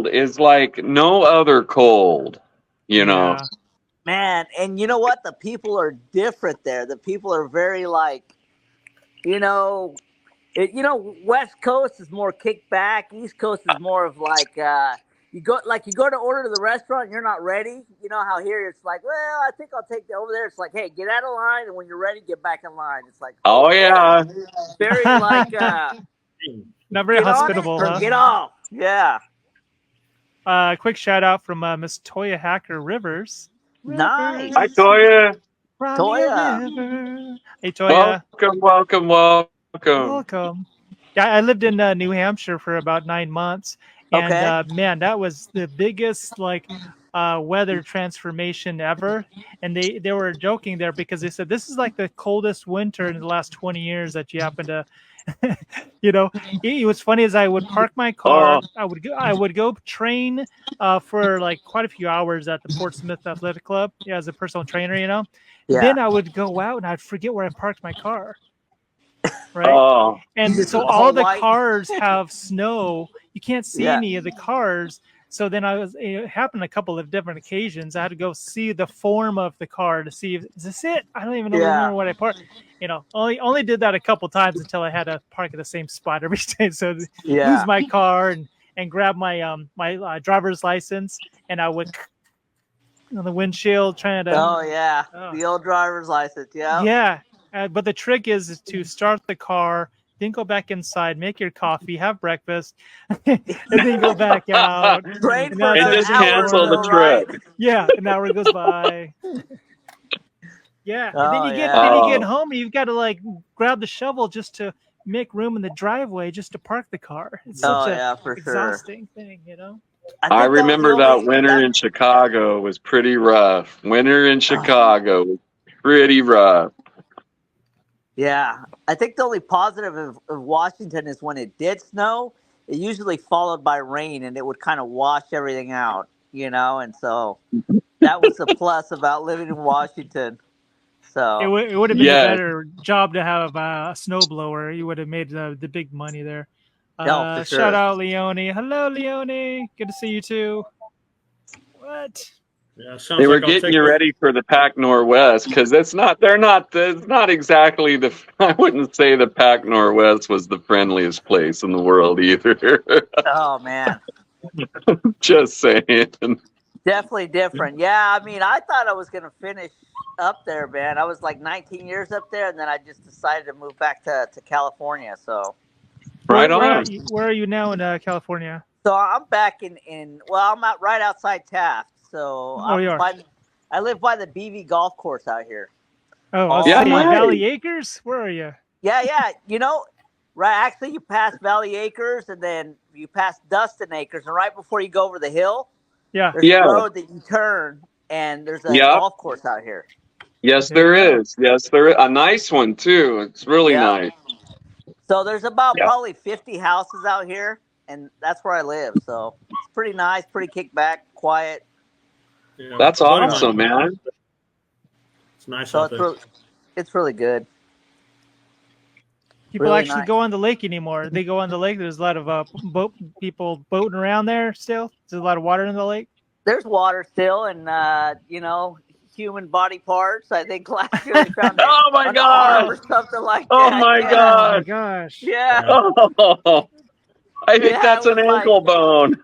is like no other cold, you know. Man, and you know what? The people are different there. The people are very like, West Coast is more kicked back. East Coast is more of like, you go to order to the restaurant, and you're not ready. You know how here it's like, well, I think I'll take that over there. It's like, hey, get out of line, and when you're ready, get back in line. It's like, oh yeah, very like, not very hospitable, huh? Get off, yeah. Quick shout out from Miss Toya Hacker Rivers. Nice. Hi Toya. Toya. Hey Toya. Welcome. Yeah, I lived in New Hampshire for about 9 months. And man, that was the biggest weather transformation ever. And they were joking there because they said this is like the coldest winter in the last 20 years that you happen to, It was funny as I would park my car. I would go train for like quite a few hours at the Fort Smith Athletic Club as a personal trainer. Yeah. Then I would go out and I'd forget where I parked my car. Right. And so all the cars have snow. You can't see any of the cars. So then it happened a couple of different occasions. I had to go see the form of the car to see if is this it. I don't even remember what I parked. Only did that a couple times until I had to park at the same spot every day. So lose my car and grab my my driver's license, and I would on the windshield trying to. Oh yeah, the old driver's license. Yeah. Yeah, but the trick is to start the car. Then go back inside, make your coffee, have breakfast, and then go back out. And just cancel the trip. Right? Yeah, an hour goes by. Yeah, and then you get home and you've got to like grab the shovel just to make room in the driveway just to park the car. It's such a exhausting thing, you know. I remember that winter in Chicago was pretty rough. Winter in Chicago was pretty rough. Yeah, I think the only positive of Washington is when it did snow, it usually followed by rain, and it would kind of wash everything out, you know. And so that was a plus about living in Washington. So it would have been a better job to have a snowblower. You would have made the big money there. For sure. Shout out Leone. Hello, Leone. Good to see you too. What? Yeah, they were getting you ready for the Pac Northwest because it's not exactly I wouldn't say the Pac Northwest was the friendliest place in the world either. Oh man. Just saying. Definitely different. Yeah, I mean, I thought I was going to finish up there, man. I was like 19 years up there, and then I just decided to move back to California. So, right on. Where are you now in California? So I'm back I'm out right outside Taft. So I live by the BV golf course out here. Oh, yeah, Valley Acres. Where are you? Yeah. You know, right. Actually, you pass Valley Acres, and then you pass Dustin Acres, and right before you go over the hill, there's a road that you turn, and there's a golf course out here. Yes, there is. Yes, there is. A nice one too. It's really nice. So there's about probably 50 houses out here, and that's where I live. So it's pretty nice, pretty kickback, quiet. Yeah, that's awesome, man. It's nice out there. It's really good. People really actually go on the lake anymore. They go on the lake. There's a lot of people boating around there still. There's a lot of water in the lake. There's water still, and human body parts. I think last year they found oh my god, or something like that. Oh my god! Oh my gosh! Yeah. Oh, I think that's an ankle bone.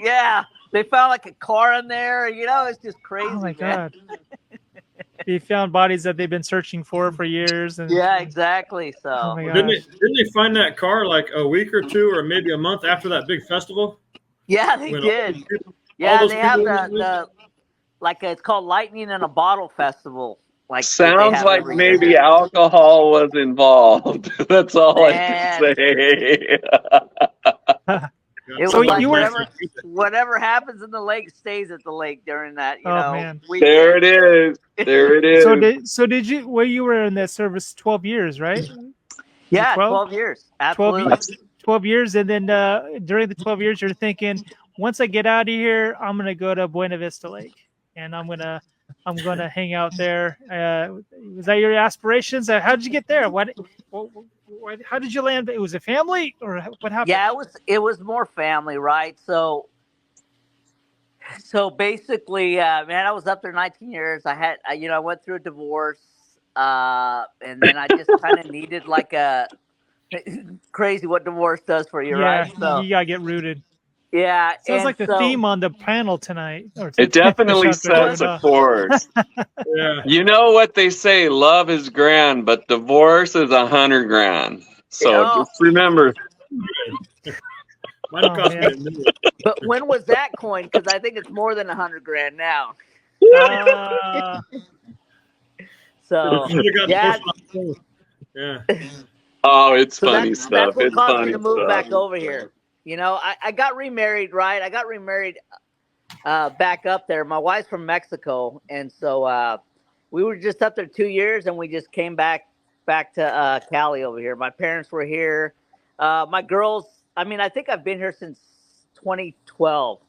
Yeah, they found like a car in there. You know, it's just crazy. Oh my god! They found bodies that they've been searching for years. And yeah, exactly. So oh didn't they find that car like a week or two or maybe a month after that big festival? Yeah, they did. Yeah, they have the it's called Lightning in a Bottle Festival. Like sounds like maybe alcohol was involved. That's all I can say. So like whatever happens in the lake stays at the lake during that. You know, man. There it is. There it is. So did you? Well, you were in that service 12 years, right? Yeah, 12 years. Absolutely. 12 years, and then during the 12 years, you're thinking, once I get out of here, I'm gonna go to Buena Vista Lake, and I'm gonna hang out there. Was that your aspirations? How did you get there? How did you land? It was a family, or what happened? Yeah, it was more family, right? So basically, man, I was up there 19 years. I went through a divorce, and then I just kind of needed like a crazy what divorce does for you, right? So you gotta get rooted. Yeah, sounds like the theme on the panel tonight. It definitely sets a course. Yeah. You know what they say: love is grand, but divorce is $100,000. So just remember. But when was that coined? Because I think it's more than $100,000 now. So yeah. Oh, it's funny stuff. That's what it's caused funny me to move stuff. back over here. You know, I got remarried, right? I got remarried back up there. My wife's from Mexico, and so we were just up there 2 years, and we just came back to Cali over here. My parents were here. My girls, I mean, I think I've been here since 2012.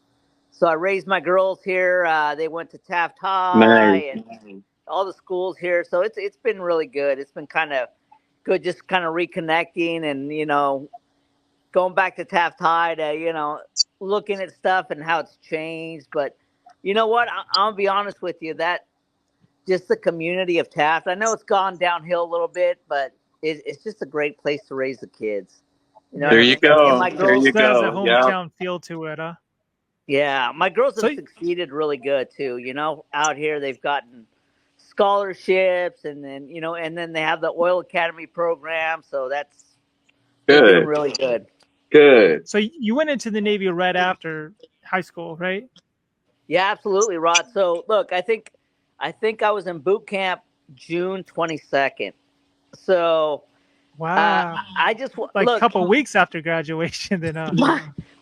So I raised my girls here. They went to Taft High and all the schools here. So it's been really good. It's been kind of good, just kind of reconnecting and, you know, going back to Taft High to, you know, looking at stuff and how it's changed. But you know what? I'll be honest with you. That just the community of Taft. I know it's gone downhill a little bit, but it's just a great place to raise the kids. You know, There you and go. my There girls, you That has a go. Yeah. hometown feel to it, huh? yeah, my girls have So succeeded really good too. You know, out here they've gotten scholarships, and then and then they have the Oil Academy program. So they're doing Good. really good. Good. So you went into the Navy right after high school, right? Yeah, absolutely, Rod. So look, I think I was in boot camp June 22nd. So Wow. I just Like a look. couple weeks after graduation, then.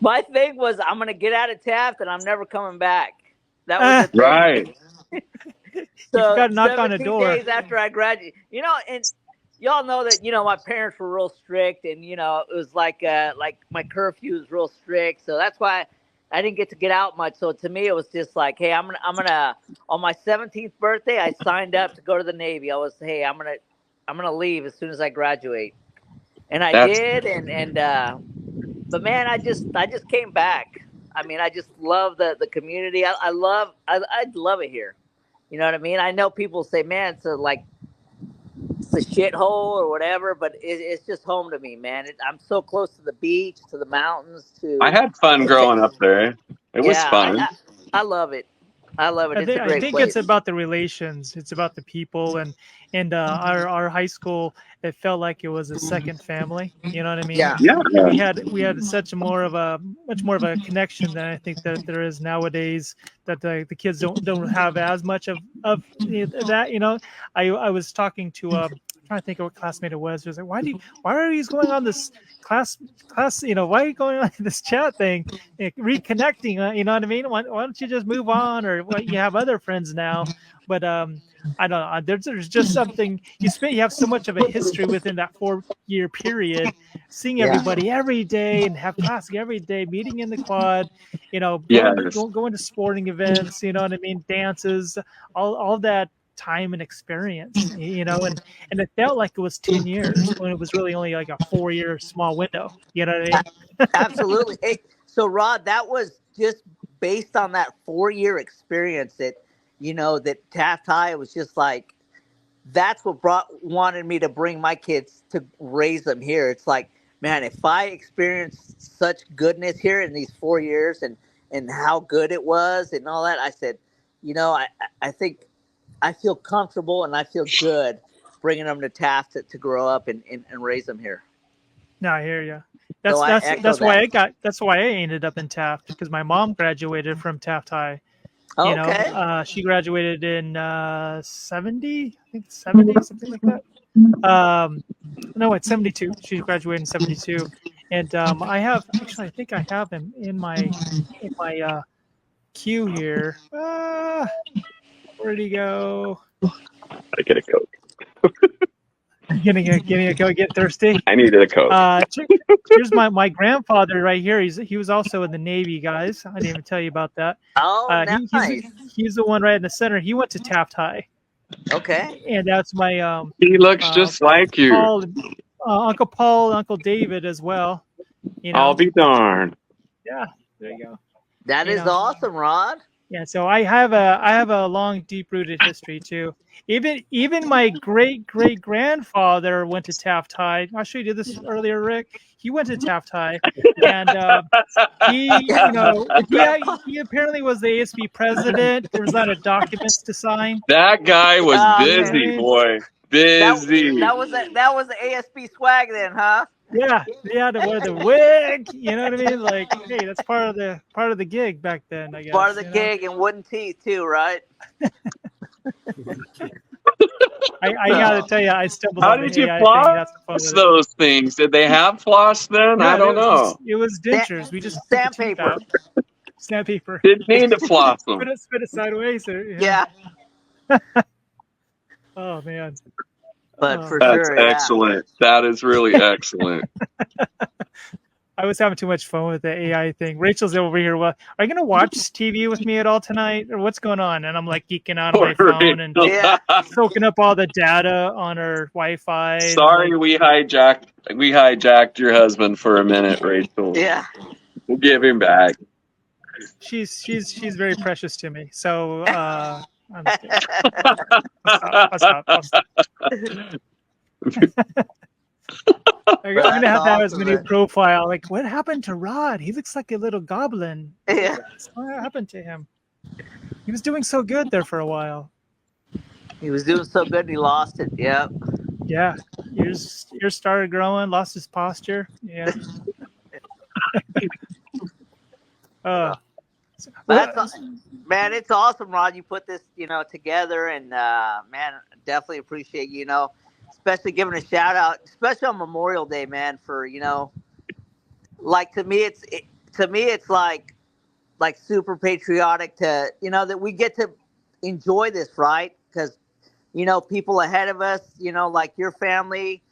My thing was I'm gonna get out of Taft and I'm never coming back. That was the thing. Right. You So forgot to knock on a 17 door. days after I graduated, and y'all know that my parents were real strict, and it was like my curfew was real strict, so that's why I didn't get to get out much. So to me, it was just like, hey, I'm gonna on my 17th birthday, I signed up to go to the Navy. I was, hey, I'm gonna leave as soon as I graduate, and I did, and but man, I just came back. I mean, I just love the community. I love it here. You know what I mean? I know people say, man, it's a shithole or whatever, but it's just home to me, man. I'm so close to the beach, to the mountains, I had fun growing up there. It was fun. I love it. I love it. It's a I great think place. it's about the relations. It's about the people, and our high school. It felt like it was a second family. You know what I mean? Yeah. Yeah. We had much more of a connection than I think that there is nowadays. That the kids don't have as much of that. You know, I was talking to trying to think of what classmate it was. It was like, why are you going on this class? Why are you going on this chat thing, reconnecting? You know what I mean? Why don't you just move on, or you have other friends now? But I don't know. There's just something you have so much of a history within that 4-year period, seeing everybody every day and have class every day, meeting in the quad, going to sporting events, you know what I mean, dances, all that time and experience, and it felt like it was 10 years when it was really only like a 4-year small window. You know what I mean? Absolutely. Hey, so Rod, that was just based on that 4-year experience that Taft High was just like, that's what wanted me to bring my kids to raise them here. It's like, man, if I experienced such goodness here in these 4 years and how good it was and all that, I said, I think I feel comfortable and I feel good bringing them to Taft to grow up and raise them here. No, I hear you. That's why I ended up in Taft, because my mom graduated from Taft High. Okay. She graduated in 70, I think 70, something like that. No, it's 72. She graduated in 72, and I think I have him in my queue here. Where'd he go? I get a Coke. Getting a go. Get thirsty. I needed a Coke. Here's my grandfather right here. He was also in the Navy, guys. I didn't even tell you about that. Oh, nice. He's the one right in the center. He went to Taft High. Okay. And that's my he looks just like you. Uncle Paul, Uncle David as well. I'll be darned. Yeah, there you go. That is awesome, Rod. Yeah, so I have a long, deep-rooted history too. Even my great grandfather went to Taft High. I should you did this earlier, Rick. He went to Taft High, and he apparently was the ASB president. There was a lot of documents to sign. That guy was busy, boy. Busy. That was the ASB swag then, huh? Yeah, to wear the wig. You know what I mean? Like, hey, that's part of the gig back then, I guess. Part of the gig, and wooden teeth too, right? I gotta tell you, I stumbled. How did you floss those things? Did they have floss then? I don't know. It was dentures. We just sandpaper. Sandpaper. Didn't need to floss them. Spit it sideways. Yeah. Oh man. But for that's sure, excellent. That is really excellent. I was having too much fun with the AI thing. Rachel's over here. Well, are you going to watch TV with me at all tonight, or what's going on? And I'm like geeking out on my phone and soaking up all the data on her Wi-Fi. Sorry, we hijacked your husband for a minute, Rachel. Yeah. We'll give him back. She's very precious to me. So I'm just kidding. I'll stop. I'm gonna have that as my new profile. Like, what happened to Rod? He looks like a little goblin. Yeah. What happened to him? He was doing so good there for a while. He was doing so good, and he lost it. Yep. Yeah, ears started growing, lost his posture. Yeah. Man, it's awesome, Rod. You put this, together, and man, definitely appreciate especially giving a shout out, especially on Memorial Day, man. For like to me, it's like super patriotic to that we get to enjoy this, right? Because people ahead of us, like your family,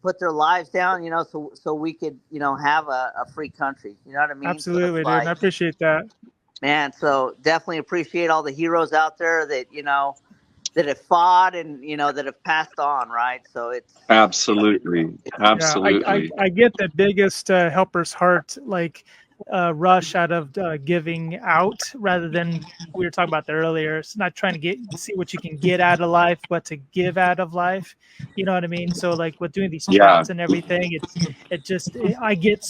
put their lives down, so we could, have a free country. You know what I mean? Absolutely, so dude. I appreciate that. Man, so definitely appreciate all the heroes out there that, that have fought and, that have passed on, right? So it's... Absolutely. Yeah, I get the biggest helper's heart, like, rush out of giving out rather than we were talking about that earlier. It's not trying to see what you can get out of life, but to give out of life. You know what I mean? So like with doing these chats and everything, I get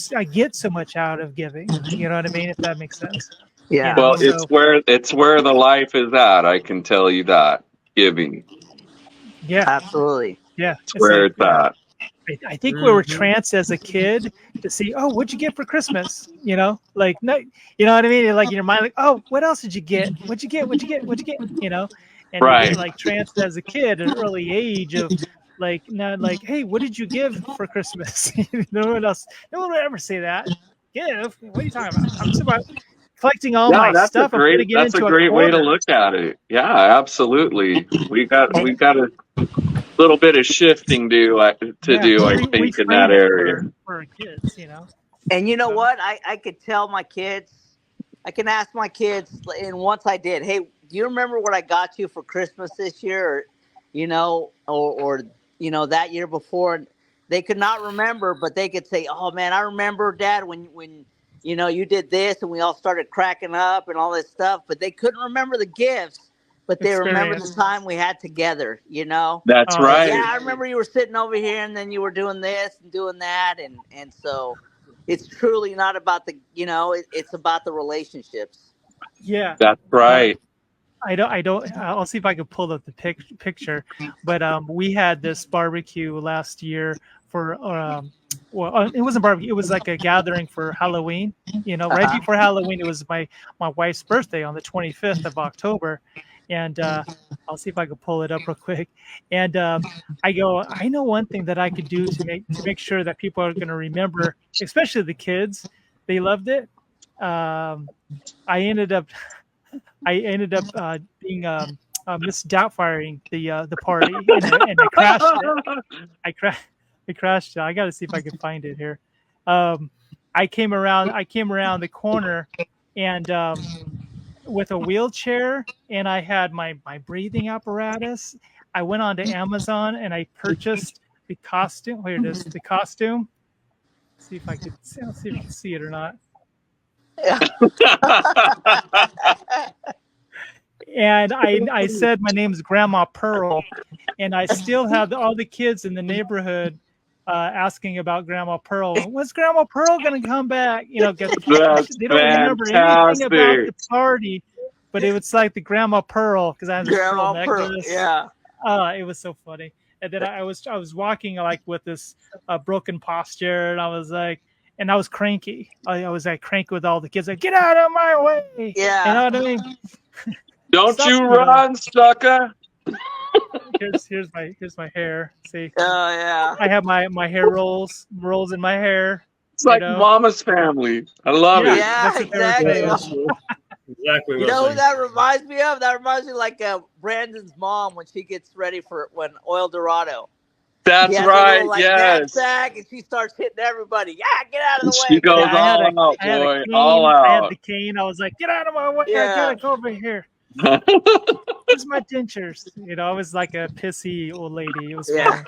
so much out of giving. You know what I mean? If that makes sense. Yeah. Well, it's where the life is at. I can tell you that. Giving. Yeah. Absolutely. Yeah. It's where it's at. I think we were tranced as a kid to see, oh, what'd you get for Christmas? Like, no, you know what I mean? Like in your mind, like, oh, what else did you get? What'd you get? And right. you get like tranced as a kid at an early age of like, not like, hey, what did you give for Christmas? No one would ever say that. Give? What are you talking about? I'm just about collecting all my stuff. That's a great way to look at it. Yeah, absolutely. We've got a little bit of shifting do, I think, in that area. For our kids, And you know what? I could tell my kids, I can ask my kids, and once I did, hey, do you remember what I got you for Christmas this year? Or that year before? And they could not remember, but they could say, oh man, I remember, Dad, when you did this, and we all started cracking up and all this stuff, but they couldn't remember the gifts. But they remember the time we had together, That's right. Yeah, I remember you were sitting over here, and then you were doing this and doing that, and so it's truly not about the, it's about the relationships. Yeah, that's right. I don't. I'll see if I can pull up the picture. But we had this barbecue last year for well, it wasn't barbecue. It was like a gathering for Halloween. Right before Halloween, it was my wife's birthday on the 25th of October. And I'll see if I can pull it up real quick. And I go, I know one thing that I could do to make sure that people are going to remember, especially the kids. They loved it. I ended up being Miss Doubtfiring the party, and I crashed it. I crashed it. I got to see if I can find it here. I came around the corner, and with a wheelchair, and I had my breathing apparatus. I went onto Amazon and I purchased the costume. Here it is, the costume. See if I can see it or not. Yeah. And I said my name's Grandma Pearl, and I still have all the kids in the neighborhood asking about Grandma Pearl. When's Grandma Pearl going to come back? They don't remember anything about the party, but it was like the Grandma Pearl because I had this Grandma Pearl necklace. Yeah. It was so funny. And then I was walking like with this broken posture, and I was like, and I was cranky. I was like cranky with all the kids, like, get out of my way. Yeah. You know what I mean? Don't you run, sucker. Here's my hair. See? Oh yeah. I have my hair rolls in my hair. It's like Mama's Family. I love it. Yeah, exactly. Exactly. You know who that reminds me of? That reminds me like Brandon's mom when she gets ready for Oil Dorado. That's right. Yes. Sack, and she starts hitting everybody. Yeah, get out of the way. She goes all out, boy. All out. I had the cane. I was like, get out of my way. I gotta go over here. Where's my dentures? I was like a pissy old lady. It was funny.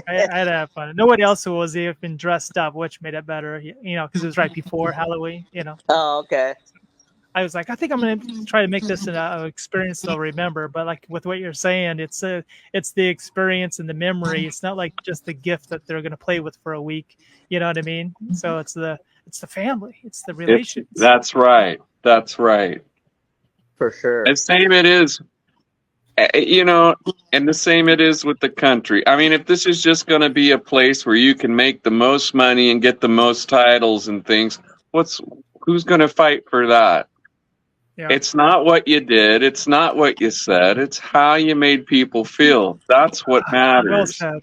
I had to have fun. Nobody else was even dressed up, which made it better, because it was right before Halloween, Oh, okay. I was like, I think I'm going to try to make this an experience they'll remember. But like with what you're saying, it's the experience and the memory. It's not like just the gift that they're going to play with for a week. You know what I mean? So it's the family. It's the relations. That's right. That's right. For sure. And same it is, and the same it is with the country. I mean, if this is just going to be a place where you can make the most money and get the most titles and things, who's going to fight for that? Yeah. It's not what you did. It's not what you said. It's how you made people feel. That's what matters. Well said.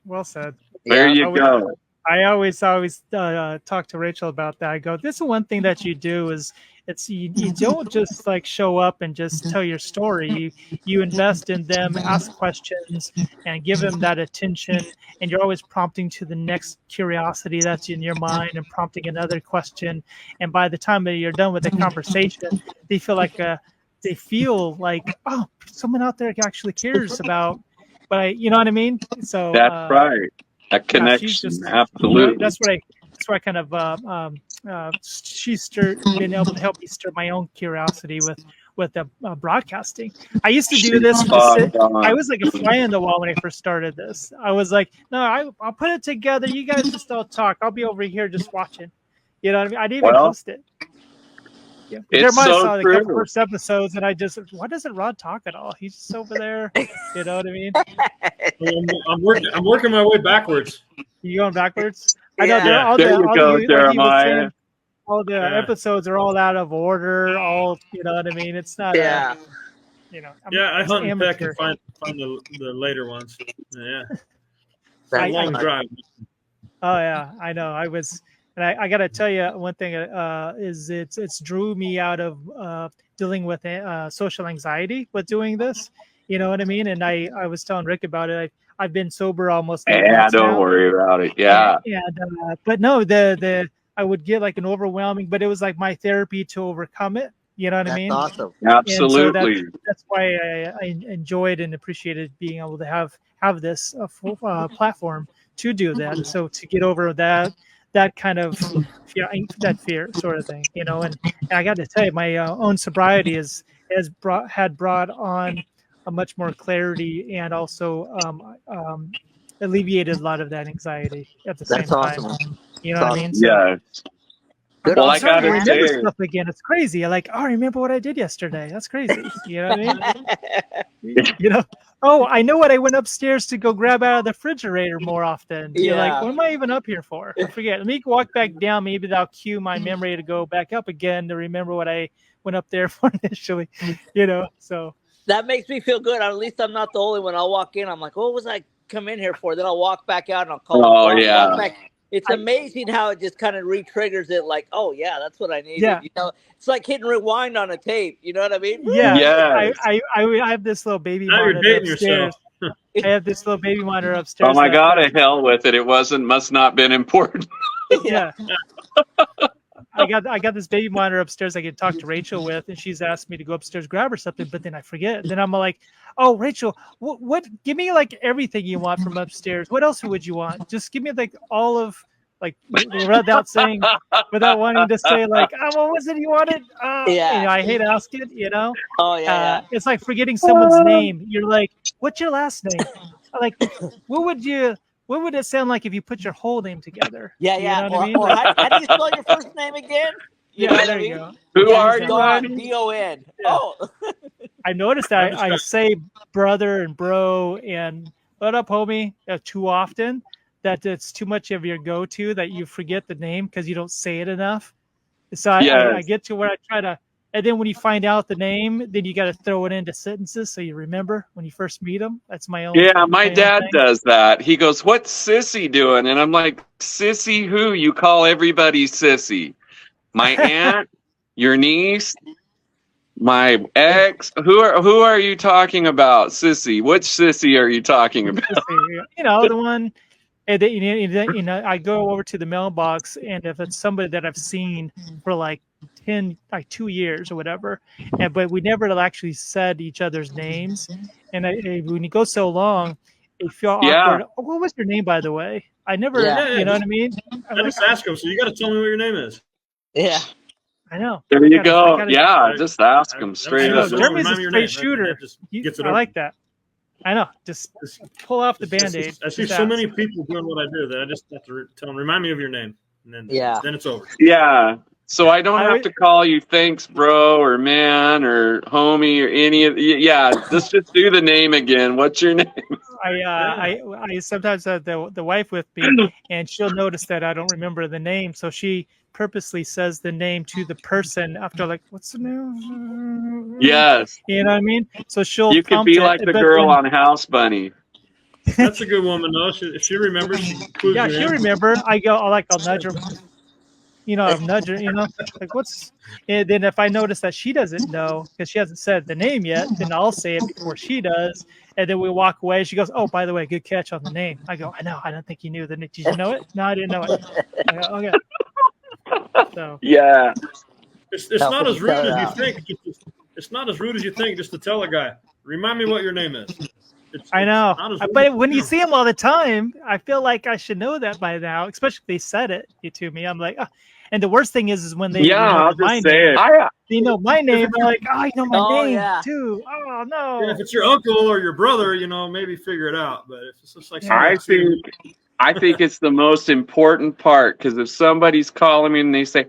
Well said. There you go. I always talk to Rachel about that. I go, this is one thing that you do is you don't just like show up and just tell your story. You invest in them, ask questions, and give them that attention. And you're always prompting to the next curiosity that's in your mind and prompting another question. And by the time that you're done with the conversation, they feel like oh, someone out there actually cares about. But you know what I mean? So that's right. A connection, absolutely. That's why I kind of she's been able to help me stir my own curiosity with the broadcasting. I used to do this. I was like a fly on the wall when I first started this. I was like, no, I'll put it together. You guys just all talk. I'll be over here just watching. You know what I mean? I didn't even post it. Yeah. Jeremiah saw the couple first episodes, and why doesn't Rod talk at all? He's just over there. You know what I mean? I'm working my way backwards. You going backwards? I know. Yeah. There you go, Jeremiah. All the episodes are all out of order. All you know what I mean? It's not. Yeah. I hunt and peck and find the later ones. Yeah. It's a long drive. Oh yeah, I know. I was. And I got to tell you one thing is it's drew me out of dealing with social anxiety with doing this. You know what I mean? And I was telling Rick about it. I've been sober almost. Yeah, don't worry about it. Yeah. But no, I would get like an overwhelming, but it was like my therapy to overcome it. You know what I mean? That's awesome. Absolutely. So that's why I enjoyed and appreciated being able to have this platform to do that. So to get over that kind of that fear sort of thing, and I got to tell you, my own sobriety had brought on a much more clarity and also alleviated a lot of that anxiety at the same time. Awesome. You know what I mean? So, yeah. Well, I got to remember stuff again. It's crazy. I remember what I did yesterday. That's crazy. You know what I mean? Oh, I know what I went upstairs to go grab out of the refrigerator more often. You're like, what am I even up here for? I forget. Let me walk back down. Maybe that'll cue my memory to go back up again to remember what I went up there for initially. So that makes me feel good. At least I'm not the only one. I'll walk in. I'm like, what was I come in here for? Then I'll walk back out and I'll call. Walk back. It's amazing how it just kind of re-triggers it. Like, oh yeah, that's what I needed. Yeah. It's like hitting rewind on a tape. You know what I mean? Yeah. Yes. I have this little baby monitor upstairs. I have this little baby monitor upstairs. Oh my God! To hell with it. It must not been important. Yeah. I got this baby monitor upstairs I can talk to Rachel with, and she's asked me to go upstairs grab her something, but then I forget. Then I'm like, oh, Rachel, what? Give me like everything you want from upstairs. What else would you want? Just give me like all of without wanting to say like, oh, what was it you wanted? I hate asking. Oh yeah. It's like forgetting someone's name. You're like, what's your last name? Like, what would it sound like if you put your whole name together? Yeah. You know what I mean? Or how do you spell your first name again? You go. Who are you? DON. Yeah. Oh. I noticed that I say brother and bro and what up, homie, too often. That it's too much of your go-to that you forget the name because you don't say it enough. So I get to where I try to, and then when you find out the name, then you got to throw it into sentences so you remember when you first meet them. That's my own. Yeah, my dad does that. He goes, "What's Sissy doing?" And I'm like, "Sissy who? You call everybody Sissy. My aunt, your niece, my ex. Who are you talking about, Sissy? Which Sissy are you talking about?" The one. And then, I go over to the mailbox, and if it's somebody that I've seen for like 2 years or whatever, but we never actually said each other's names. And when you go so long, they feel Yeah. awkward. Oh, what was your name, by the way? I never, Yeah. you know what I mean? I just ask them. So you got to tell me what your name is. Yeah. I know. There you I go. gotta- Yeah, just ask them I straight know, up. Jeremy's Remind a me your straight name. shooter. That just gets it I over. like that. I know. Just pull off the Band-Aid. I see Just so ask. many people doing what I do that I just have to tell them, remind me of your name. And then, Yeah. then it's over. Yeah. So I don't I have would- to call you thanks, bro, or man, or homie, or any of. Yeah, let's just do the name again. What's your name? I sometimes have the wife with me, and she'll notice that I don't remember the name, so she purposely says the name to the person after, like, what's the name? Yes. You know what I mean? So she'll You could prompt be it, like the but girl then- on House Bunny. That's a good woman, though. If she remembers, she clues yeah, you she'll in. remember. I'll nudge her. You know, I'll nudge her. You know, like what's. And then if I notice that she doesn't know because she hasn't said the name yet, then I'll say it before she does, and then we walk away. She goes, "Oh, by the way, good catch on the name." I go, "I know. I don't think you knew the name. Did you know it? No, I didn't know it." I go, "Okay." So Yeah. It's Help not us as rude cut it as you out. think. It's not as rude as you think just to tell a guy, remind me what your name is. I know, not as rude but as when you you see them all the time, I feel like I should know that by now. Especially if they said it to me, I'm like, oh. And the worst thing is when they Yeah, remember I'll my just say name. it. They know my name. They're like, oh, you know my Oh, name yeah. too. Oh no. Yeah, if it's your uncle or your brother, maybe figure it out. But if it's just like I think it's the most important part, because if somebody's calling me and they say,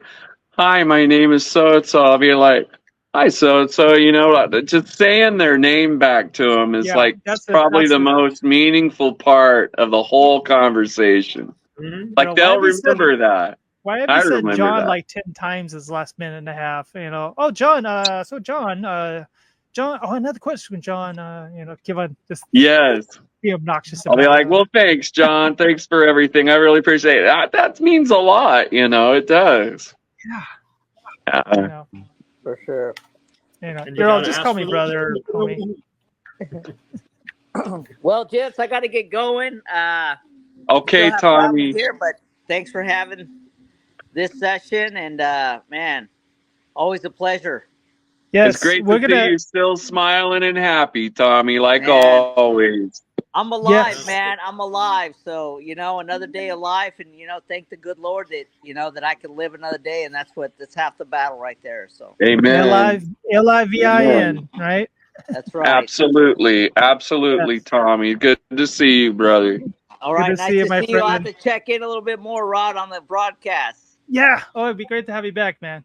"Hi, my name is so and so," I'll be like, "Hi, so and so." Just saying their name back to them is probably the most meaningful part of the whole conversation. Mhm. Like they'll remember that. Why have I you said remember John that. like 10 times this last minute and a half? Oh, John. So John. John. Oh, another question, John. Give on just Yes. be obnoxious. I'll be about like, it. "Well, thanks, John. Thanks for everything. I really appreciate it." That means a lot. It does. Yeah. For sure. And You're all gotta just ask call for me the- brother, homie. Well, gents, I got to get going. Okay, still have family Tommy. here, but thanks for having this session, and man, always a pleasure. Yes, It's great we're to gonna. see you still smiling and happy, Tommy, like Man. always. I'm alive, Yes. man. I'm alive. So, another day of life, and thank the good Lord that that I can live another day, and that's half the battle right there. So, Amen. Livin, right? that's right. Absolutely. Absolutely, Yes. Tommy. Good to see you, brother. All right, to nice see you, to my see you. I'll have friend. to check in a little bit more, Rod, on the broadcast. Yeah. Oh, it'd be great to have you back, man.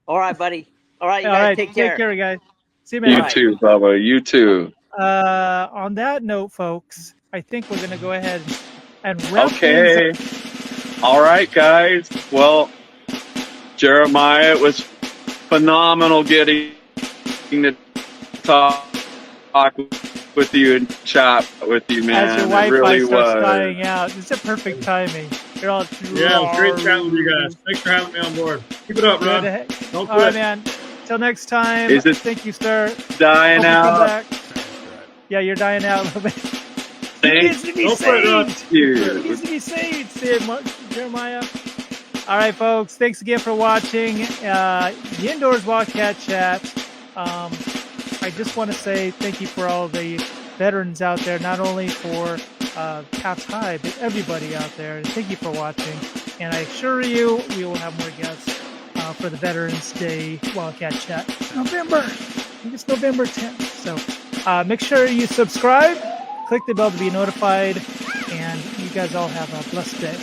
All right, buddy. All right, you All guys right, take care. guys. See you, man. You All right. too, Bubba. You too. On that note, folks, I think we're gonna go ahead and wrap Okay. things up. All right, guys. Well, Jeremiah, it was phenomenal getting to talk with you and chat with you, man. As your It Wi-Fi really starts was. dying out, it's a perfect timing. You're all Yeah, it was great chatting with you guys. Thanks for having me on board. Keep it up, Good. Rod. Don't All right, quit. man. Till next time. Is it Thank you, sir. dying Hope you come out? back. Yeah, you're dying out a little bit. He Thank needs to be Don't quit, Rod. saved. He you. needs to be saved, Jeremiah. All right, folks. Thanks again for watching YeNDoR'S WiLDCaT Chat. I just want to say thank you for all the veterans out there, not only for Caps High, but everybody out there. And thank you for watching. And I assure you, we will have more guests for the Veterans Day WiLDCaT Chat. November. I think it's November 10th. So make sure you subscribe, click the bell to be notified, and you guys all have a blessed day.